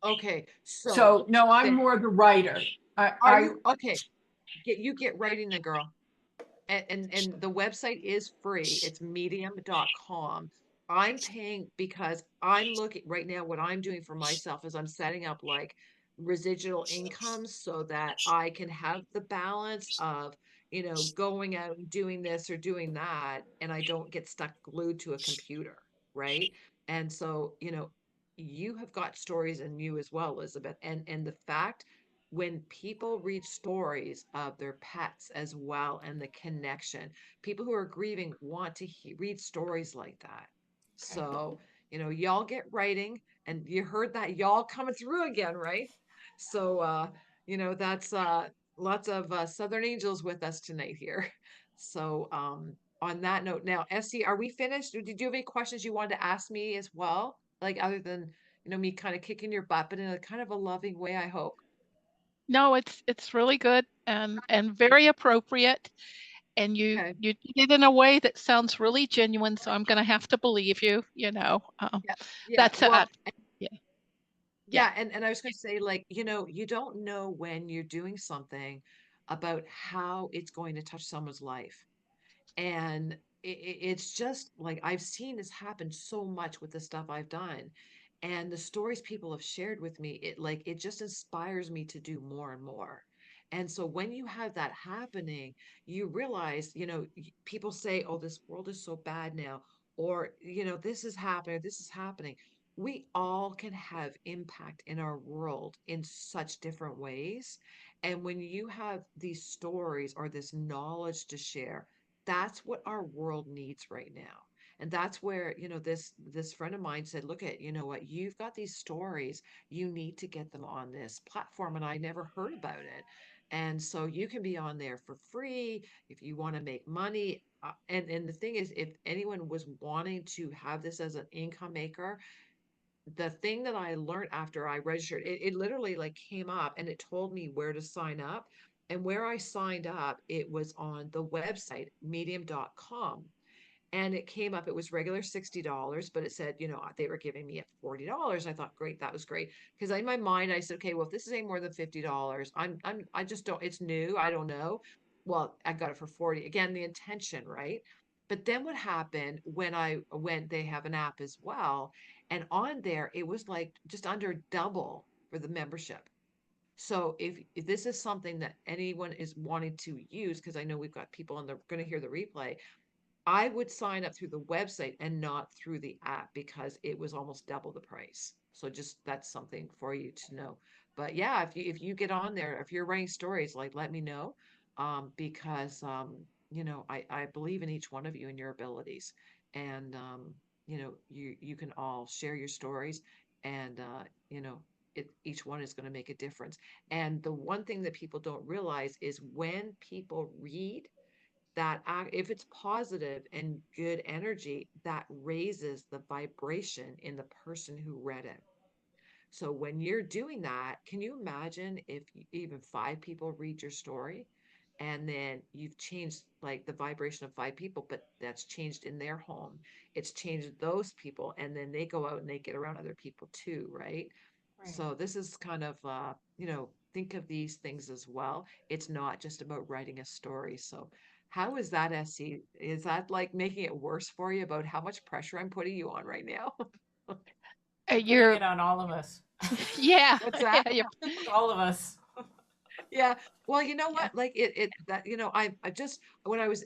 S1: okay. So
S3: So no, I'm
S1: then,
S3: more the writer.
S1: are you okay? Get writing, the girl. And the website is free. It's medium.com. I'm paying because I'm looking right now. What I'm doing for myself is I'm setting up like residual incomes so that I can have the balance of, going out and doing this or doing that, and I don't get stuck glued to a computer, right? And so, you have got stories in you as well, Elizabeth. And the fact when people read stories of their pets as well and the connection, people who are grieving want to read stories like that.
S2: Okay.
S1: So, y'all get writing, and you heard that y'all coming through again, right? So, that's lots of Southern Angels with us tonight here. So, on that note, now, Essie, are we finished? Did you have any questions you wanted to ask me as well? Like, other than, me kind of kicking your butt, but in a kind of a loving way, I hope.
S6: No, it's really good and very appropriate. And
S1: Okay.
S6: you did it in a way that sounds really genuine, so I'm going to have to believe you,
S1: Yeah. Yeah.
S6: that's
S1: Well,
S6: yeah, yeah.
S1: yeah. And I was going to say, like, you don't know when you're doing something about how it's going to touch someone's life. And it's just like I've seen this happen so much with the stuff I've done. And the stories people have shared with me, it just inspires me to do more and more. And so when you have that happening, you realize, people say, oh, this world is so bad now, or, this is happening, this is happening. We all can have impact in our world in such different ways. And when you have these stories or this knowledge to share, that's what our world needs right now. And that's where, this friend of mine said, look at, you know what, you've got these stories, you need to get them on this platform. And I never heard about it. And so you can be on there for free if you want to make money. And the thing is, if anyone was wanting to have this as an income maker, the thing that I learned after I registered, it literally like came up and it told me where to sign up. And where I signed up, it was on the website, medium.com. And it came up, it was regular $60, but it said, they were giving me at $40. I thought, great, that was great. Because in my mind, I said, okay, well, if this is any more than $50, I just don't, it's new, I don't know. Well, I got it for 40. Again, the intention, right? But then what happened when I went, they have an app as well. And on there, it was like just under double for the membership. So if this is something that anyone is wanting to use, because I know we've got people on the going to hear the replay, I would sign up through the website and not through the app because it was almost double the price. So just that's something for you to know. But yeah, if you get on there, if you're writing stories, like let me know. Because I believe in each one of you and your abilities. And you can all share your stories and each one is going to make a difference. And the one thing that people don't realize is when people read that, if it's positive and good energy, that raises the vibration in the person who read it. So when you're doing that, can you imagine if even five people read your story and then you've changed like the vibration of five people, but that's changed in their home. It's changed those people and then they go out and they get around other people too, right?
S2: Right.
S1: So this is kind of think of these things as well. It's not just about writing a story. So how is that, SC? Is that like making it worse for you about how much pressure I'm putting you on right now?
S2: You're putting
S6: You're,
S2: it on all of us.
S6: yeah,
S1: What's
S6: yeah,
S1: that?
S6: you're,
S2: All of us.
S1: Yeah. Well, you know
S6: yeah.
S1: what? Like it that I just when I was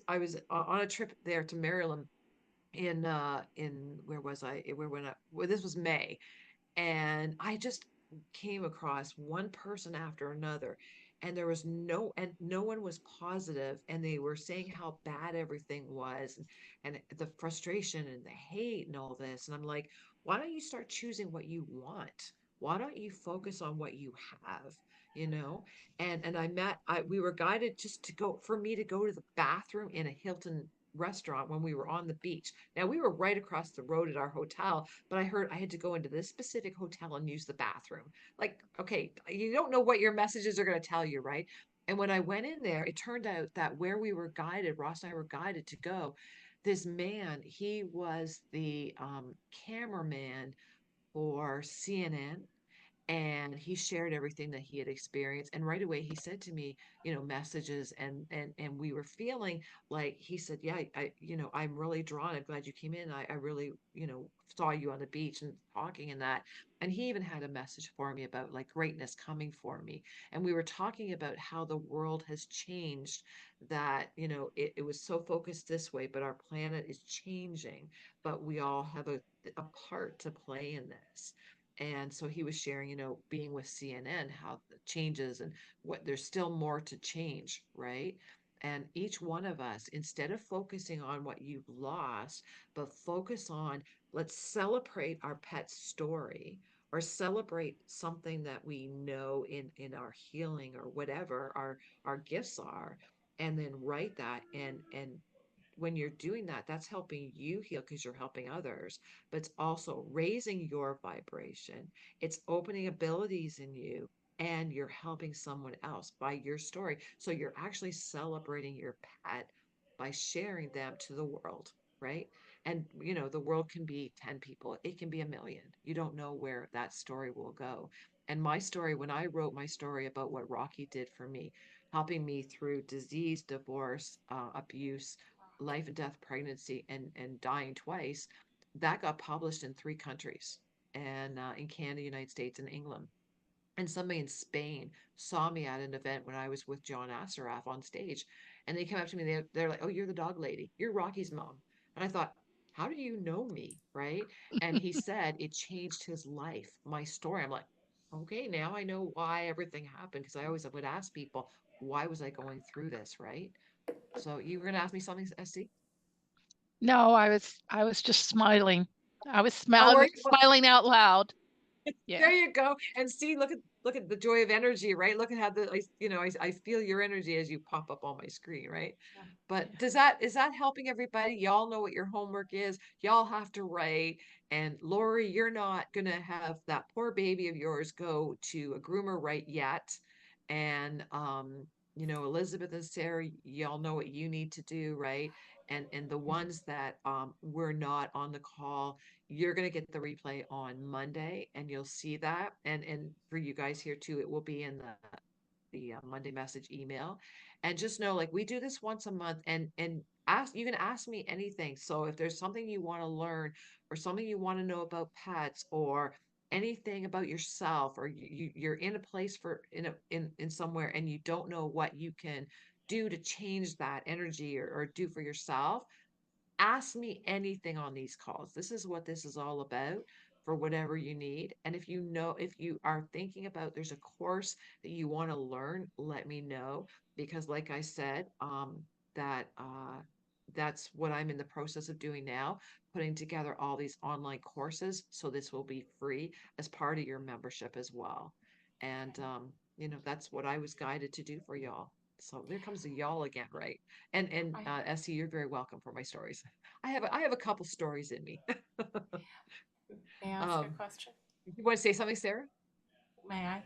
S1: on a trip there to Maryland in where was I? Where when I well, this was May, and I just came across one person after another, and there was no one was positive, and they were saying how bad everything was, and the frustration and the hate and all this. And I'm like, why don't you start choosing what you want? Why don't you focus on what you have? You know, and we were guided just to go for me to go to the bathroom in a Hilton restaurant when we were on the beach. Now we were right across the road at our hotel, but I heard I had to go into this specific hotel and use the bathroom. Like, okay, you don't know what your messages are going to tell you, right? And when I went in there, it turned out that where we were guided, Ross and I were guided to go, this man, he was the cameraman for CNN, and he shared everything that he had experienced. And right away he said to me, messages, and we were feeling like, he said, yeah, I'm really drawn, I'm glad you came in, I really saw you on the beach and talking and that. And he even had a message for me about like greatness coming for me. And we were talking about how the world has changed, that it was so focused this way, but our planet is changing, but we all have a part to play in this. And so he was sharing, being with CNN, how the changes and what there's still more to change, right? And each one of us, instead of focusing on what you've lost, but focus on, let's celebrate our pet's story, or celebrate something that we know in our healing, or whatever our gifts are, and then write that. And when you're doing that, that's helping you heal because you're helping others, but it's also raising your vibration. It's opening abilities in you, and you're helping someone else by your story. So you're actually celebrating your pet by sharing them to the world, right? And the world can be 10 people, it can be a million. You don't know where that story will go. And my story, when I wrote my story about what Rocky did for me, helping me through disease, divorce, abuse, life and death pregnancy, and dying twice, that got published in three countries, and in Canada, United States, and England. And somebody in Spain saw me at an event when I was with John Assaraf on stage, and they came up to me, they're like, oh, you're the dog lady, you're Rocky's mom. And I thought, how do you know me, right? And he said it changed his life, my story. I'm like, okay, now I know why everything happened, because I always would ask people, why was I going through this, right? So you were going to ask me something, SC?
S6: No, I was just smiling. I was
S1: Oh, were
S6: smiling
S1: you?
S6: smiling out loud. Yeah.
S1: There you go. And see, look at the joy of energy, right? Look at how I feel your energy as you pop up on my screen, right?
S2: Yeah.
S1: But is that helping everybody? Y'all know what your homework is. Y'all have to write. And Lori, you're not gonna have that poor baby of yours go to a groomer right yet. And Elizabeth and Sarah, y'all know what you need to do, right? And the ones that were not on the call, you're going to get the replay on Monday, and you'll see that. And for you guys here too, it will be in the Monday message email. And just know, like, we do this once a month, and you can ask me anything. So if there's something you want to learn, or something you want to know about pets, or anything about yourself, or you're in a place for in somewhere, and you don't know what you can do to change that energy, or do for yourself, ask me anything on these calls. This is what this is all about, for whatever you need. And if you are thinking about, there's a course that you want to learn, let me know. Because like I said, that that's what I'm in the process of doing now, putting together all these online courses. So this will be free as part of your membership as well. And,
S2: Okay.
S1: that's what I was guided to do for y'all. So there comes the y'all again, right? And
S2: I
S1: Essie, you're very welcome for my stories. I have a couple stories in me.
S2: may I ask a
S1: Um,
S2: question?
S1: you want to say something, Sarah?
S2: May I?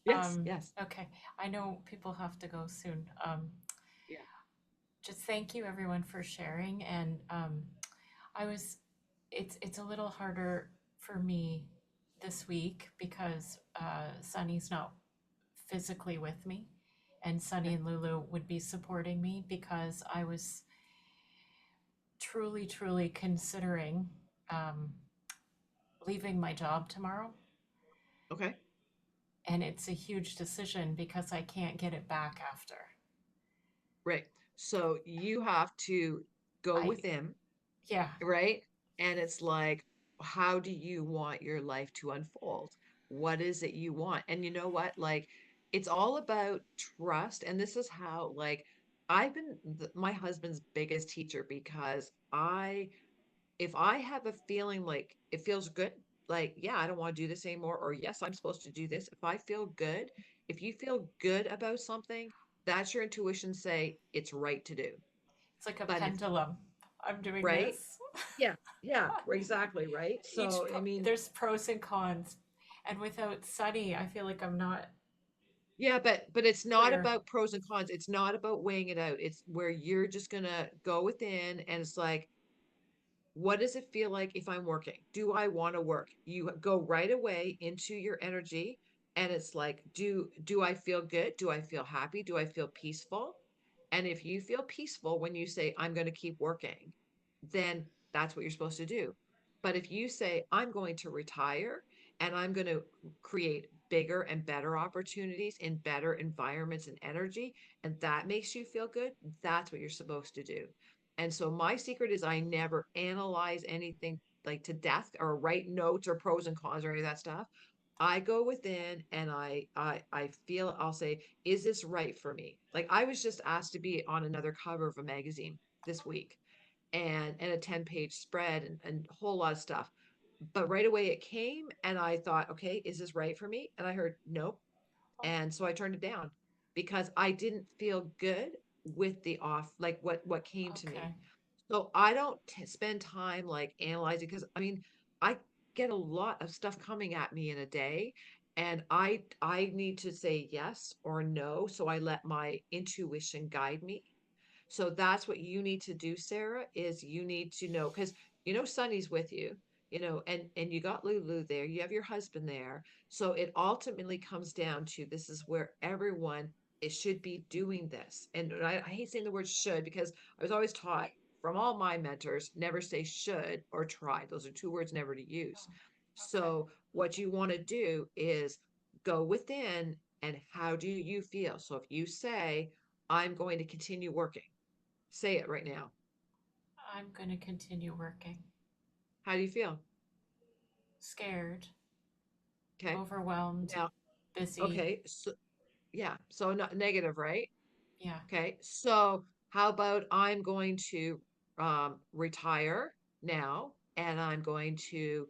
S1: Yes, yes.
S2: Okay. I know people have to go soon.
S1: Yeah.
S2: Just thank you everyone for sharing. And I was, it's a little harder for me this week because Sunny's not physically with me, and Sunny
S1: Okay.
S2: and Lulu would be supporting me because I was truly, truly considering um, leaving my job tomorrow.
S1: Okay.
S2: And it's a huge decision because I can't get it back after.
S1: Right. So you have to go
S2: I,
S1: within,
S2: yeah,
S1: right? And it's like, how do you want your life to unfold? What is it you want? And you know what? Like, it's all about trust. And this is how, like, I've been my husband's biggest teacher because if I have a feeling like it feels good, like, yeah, I don't want to do this anymore, or yes, I'm supposed to do this. If I feel good, if you feel good about something, that's your intuition say it's right to do.
S2: it's like a
S1: But if,
S2: pendulum. I'm doing
S1: right?
S2: this.
S1: Yeah, yeah, exactly, right? So, I mean,
S2: There's pros and cons. And without Sunny, I feel like I'm not
S1: yeah, but it's not
S2: clear.
S1: about pros and cons. It's not about weighing it out. It's where you're just gonna go within and it's like, what does it feel like if I'm working? Do I want to work? You go right away into your energy and it's like, do I feel good? Do I feel happy? Do I feel peaceful? And if you feel peaceful when you say I'm going to keep working, then that's what you're supposed to do. But if you say I'm going to retire and I'm going to create bigger and better opportunities in better environments and energy, and that makes you feel good, that's what you're supposed to do. And so my secret is I never analyze anything like to death or write notes or pros and cons or any of that stuff. I go within and I feel I'll say, is this right for me? Like I was just asked to be on another cover of a magazine this week and a 10-page spread and a whole lot of stuff. But right away it came and I thought, okay, is this right for me? And I heard nope.
S2: Oh,
S1: And so I turned it down because I didn't feel good with the off, like what came to me.
S2: okay.
S1: So I don't spend time like analyzing because I mean, I get a lot of stuff coming at me in a day and I need to say yes or no. So I let my intuition guide me. So that's what you need to do, Sarah, is you need to know because Sonny's with you, and you got Lulu there, you have your husband there. So it ultimately comes down to this is where everyone it should be doing this. And I hate saying the word should because I was always taught from all my mentors, never say should or try. Those are two words never to use.
S2: Oh, okay.
S1: So what you want to do is go within and how do you feel? So if you say, I'm going to continue working. Say it right now.
S2: I'm going to continue working.
S1: How do you feel?
S2: Scared,
S1: Okay.
S2: overwhelmed,
S1: Now,
S2: busy.
S1: okay. So, yeah. So, not negative, right?
S2: Yeah,
S1: Okay. So, how about I'm going to retire now and I'm going to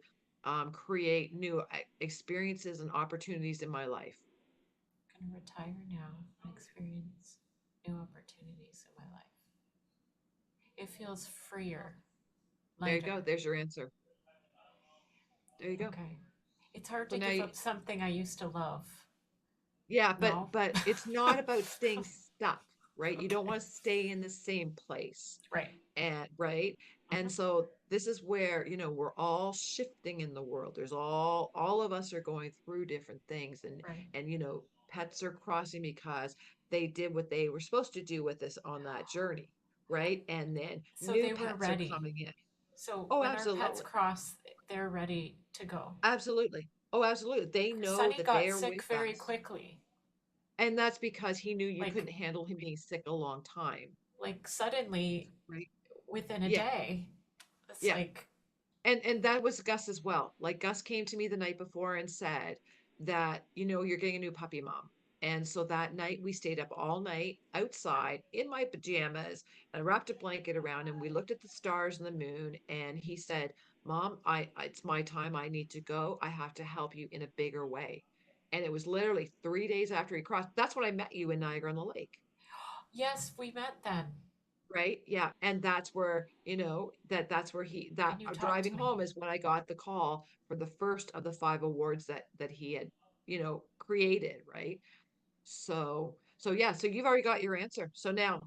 S1: create new experiences and opportunities in my life?
S2: I'm going to retire now and experience new opportunities in my life. It feels freer,
S1: There you go.
S2: lighter.
S1: There's your answer. There you go.
S2: Okay. It's hard
S1: So
S2: to
S1: now,
S2: give up something I used to love.
S1: yeah, but
S2: No?
S1: but it's not about staying stuck, right? You don't
S2: Okay.
S1: want to stay in the same place.
S2: Right.
S1: And right. And
S2: Hmm.
S1: so this is where, we're all shifting in the world. There's all of us are going through different things
S2: Right.
S1: and pets are crossing because they did what they were supposed to do with us on that journey, right? And then
S2: So
S1: new
S2: they were
S1: pets are
S2: ready.
S1: coming in.
S2: So
S1: Oh,
S2: when our pets
S1: absolutely.
S2: cross, they're ready to go.
S1: Absolutely. Oh, absolutely. They
S2: Because
S1: know
S2: Sunny
S1: that
S2: got
S1: they're
S2: sick
S1: with
S2: very
S1: us.
S2: quickly.
S1: And that's because he knew you
S2: Like
S1: couldn't handle him being sick a long time,
S2: like suddenly
S1: right?
S2: within a
S1: Yeah.
S2: day. It's
S1: Yeah.
S2: like
S1: And that was Gus as well. Like Gus came to me the night before and said that, you're getting a new puppy mom. And so that night we stayed up all night outside in my pajamas and I wrapped a blanket around and we looked at the stars and the moon. And he said, Mom, it's my time. I need to go. I have to help you in a bigger way. And it was literally 3 days after he crossed. That's when I met you in Niagara on the Lake.
S2: Yes, we met then,
S1: Right. Yeah. And that's where, that's where that
S2: and you talked
S1: driving
S2: to me.
S1: home is when I got the call for the first of the 5 awards that he had, created. Right. So yeah, so you've already got your answer. So now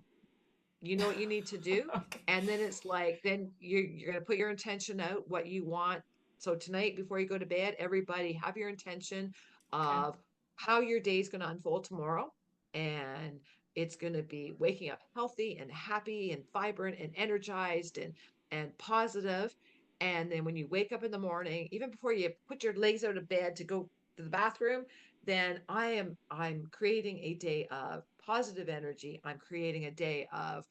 S1: you know what you need to do.
S2: Okay.
S1: And then it's like, then you're going to put your intention out, what you want. So tonight, before you go to bed, everybody have your intention
S2: Okay.
S1: of how your day is going to unfold tomorrow. And it's going to be waking up healthy and happy and vibrant and energized and positive. And then when you wake up in the morning, even before you put your legs out of bed to go to the bathroom, then I'm creating a day of positive energy. I'm creating a day of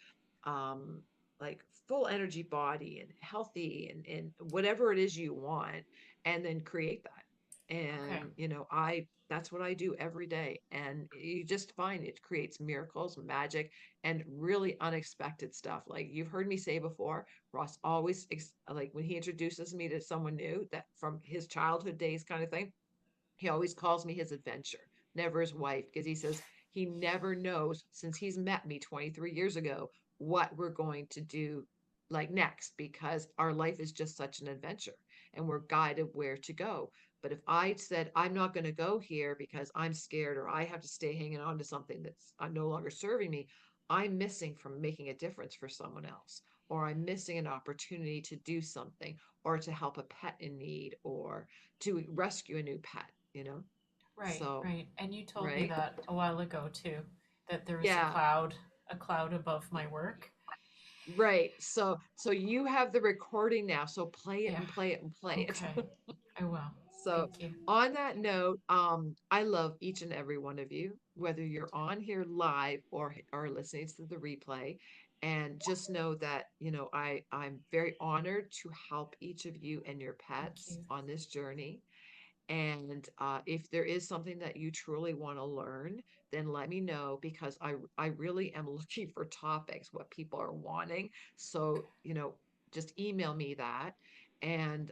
S1: um like full energy body and healthy and whatever it is you want, and then create that.
S2: Okay.
S1: And that's what I do every day, and you just find it creates miracles, magic, and really unexpected stuff. Like you've heard me say before, Ross always like when he introduces me to someone new that from his childhood days kind of thing, he always calls me his adventure, never his wife, because he says he never knows since he's met me 23 years ago what we're going to do like next, because our life is just such an adventure and we're guided where to go. But if I said I'm not going to go here because I'm scared or I have to stay hanging on to something that's no longer serving me, I'm missing from making a difference for someone else, or I'm missing an opportunity to do something, or to help a pet in need, or to rescue a new pet.
S2: Right,
S1: So,
S2: right. And you told me
S1: right?
S2: that a while ago too, that there was
S1: Yeah,
S2: a cloud above my work.
S1: right. So you have the recording now. So play it
S2: Yeah.
S1: and play it and play it.
S2: Okay. I will.
S1: So
S2: Thank you.
S1: on that note, I love each and every one of you, whether you're on here live or listening to the replay. And just know that, I'm very honored to help each of you and your
S2: Thank
S1: pets
S2: you.
S1: on this journey. And if there is something that you truly want to learn, then let me know, because I really am looking for topics, what people are wanting. So, just email me that. And,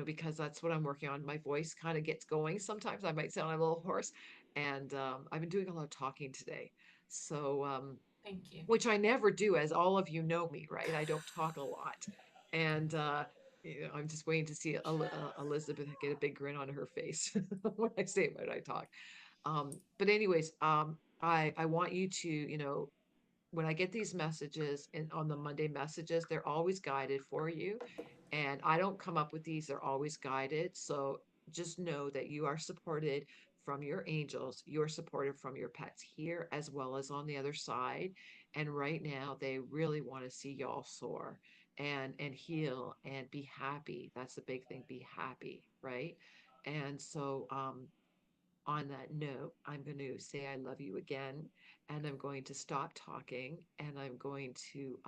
S1: because that's what I'm working on. My voice kind of gets going. Sometimes I might sound a little hoarse. And I've been doing a lot of talking today. So,
S2: Thank you.
S1: which I never do, as all of you know me, right? I don't talk a lot. And I'm just waiting to see Elizabeth get a big grin on her face when I say what I talk. But anyways, I want you to, when I get these messages and on the Monday messages, they're always guided for you. And I don't come up with these, they're always guided. So just know that you are supported from your angels, you're supported from your pets here as well as on the other side. And right now, they really want to see y'all soar and heal and be happy. That's the big thing, be happy, right? And so on that note, I'm going to say I love you again, and I'm going to stop talking, and I'm going to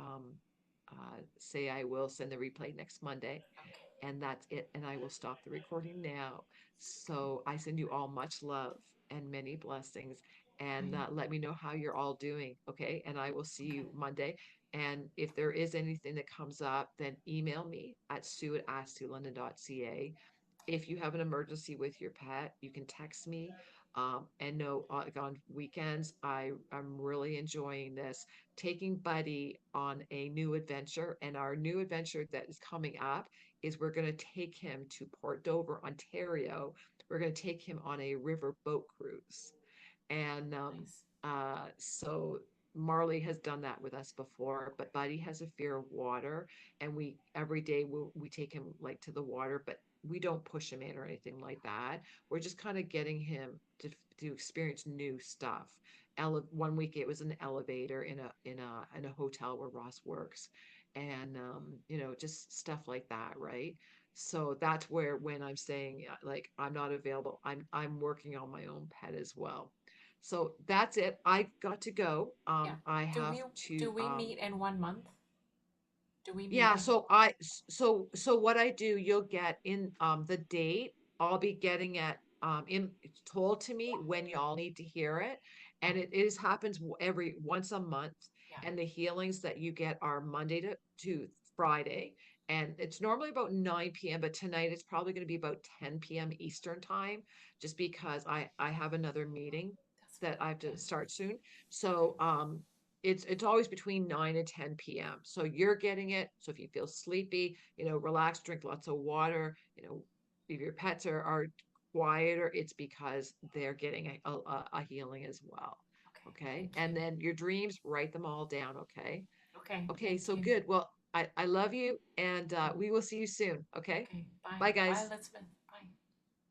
S1: say I will send the replay next Monday,
S2: Okay.
S1: and that's it. And I will stop the recording now. So I send you all much love and many blessings, and
S2: Right.
S1: let me know how you're all doing. Okay. And I will see
S2: Okay.
S1: you Monday. And if there is anything that comes up, then email me at sue@asksuelondon.ca. If you have an emergency with your pet, you can text me. And no, like on weekends, I'm really enjoying this, taking Buddy on a new adventure. And our new adventure that is coming up is we're going to take him to Port Dover, Ontario. We're going to take him on a river boat cruise. And
S2: Nice.
S1: so Marley has done that with us before, but Buddy has a fear of water, and we every day we take him like to the water, but we don't push him in or anything like that. We're just kind of getting him to experience new stuff. One week it was an elevator in a hotel where Ross works, and just stuff like that, right? So that's where when I'm saying like I'm not available, I'm working on my own pet as well. So that's it. I got to go.
S2: Yeah.
S1: I
S2: Do
S1: have
S2: we
S1: to
S2: meet in 1 month? Do we meet
S1: yeah,
S2: in
S1: so what I do, you'll get in the date. I'll be getting it it's told to me when y'all need to hear it. And it is happens every once a month.
S2: Yeah.
S1: And the healings that you get are Monday to Friday. And it's normally about 9 p.m., but tonight it's probably going to be about 10 p.m. Eastern time, just because I have another meeting
S2: That's
S1: that I have
S2: fine.
S1: to start soon. So it's always between 9 and 10 p.m. So you're getting it. So if you feel sleepy, relax, drink lots of water, if your pets are quieter, it's because they're getting a healing as well.
S2: Okay,
S1: Okay.
S2: thank
S1: And
S2: you.
S1: then your dreams, write them all down. Okay.
S2: Okay,
S1: Okay.
S2: thank
S1: So
S2: you.
S1: good. Well, I love you, and we will see you soon. Okay.
S2: Okay, bye.
S1: Bye,
S2: Bye,
S1: guys.
S2: Elizabeth.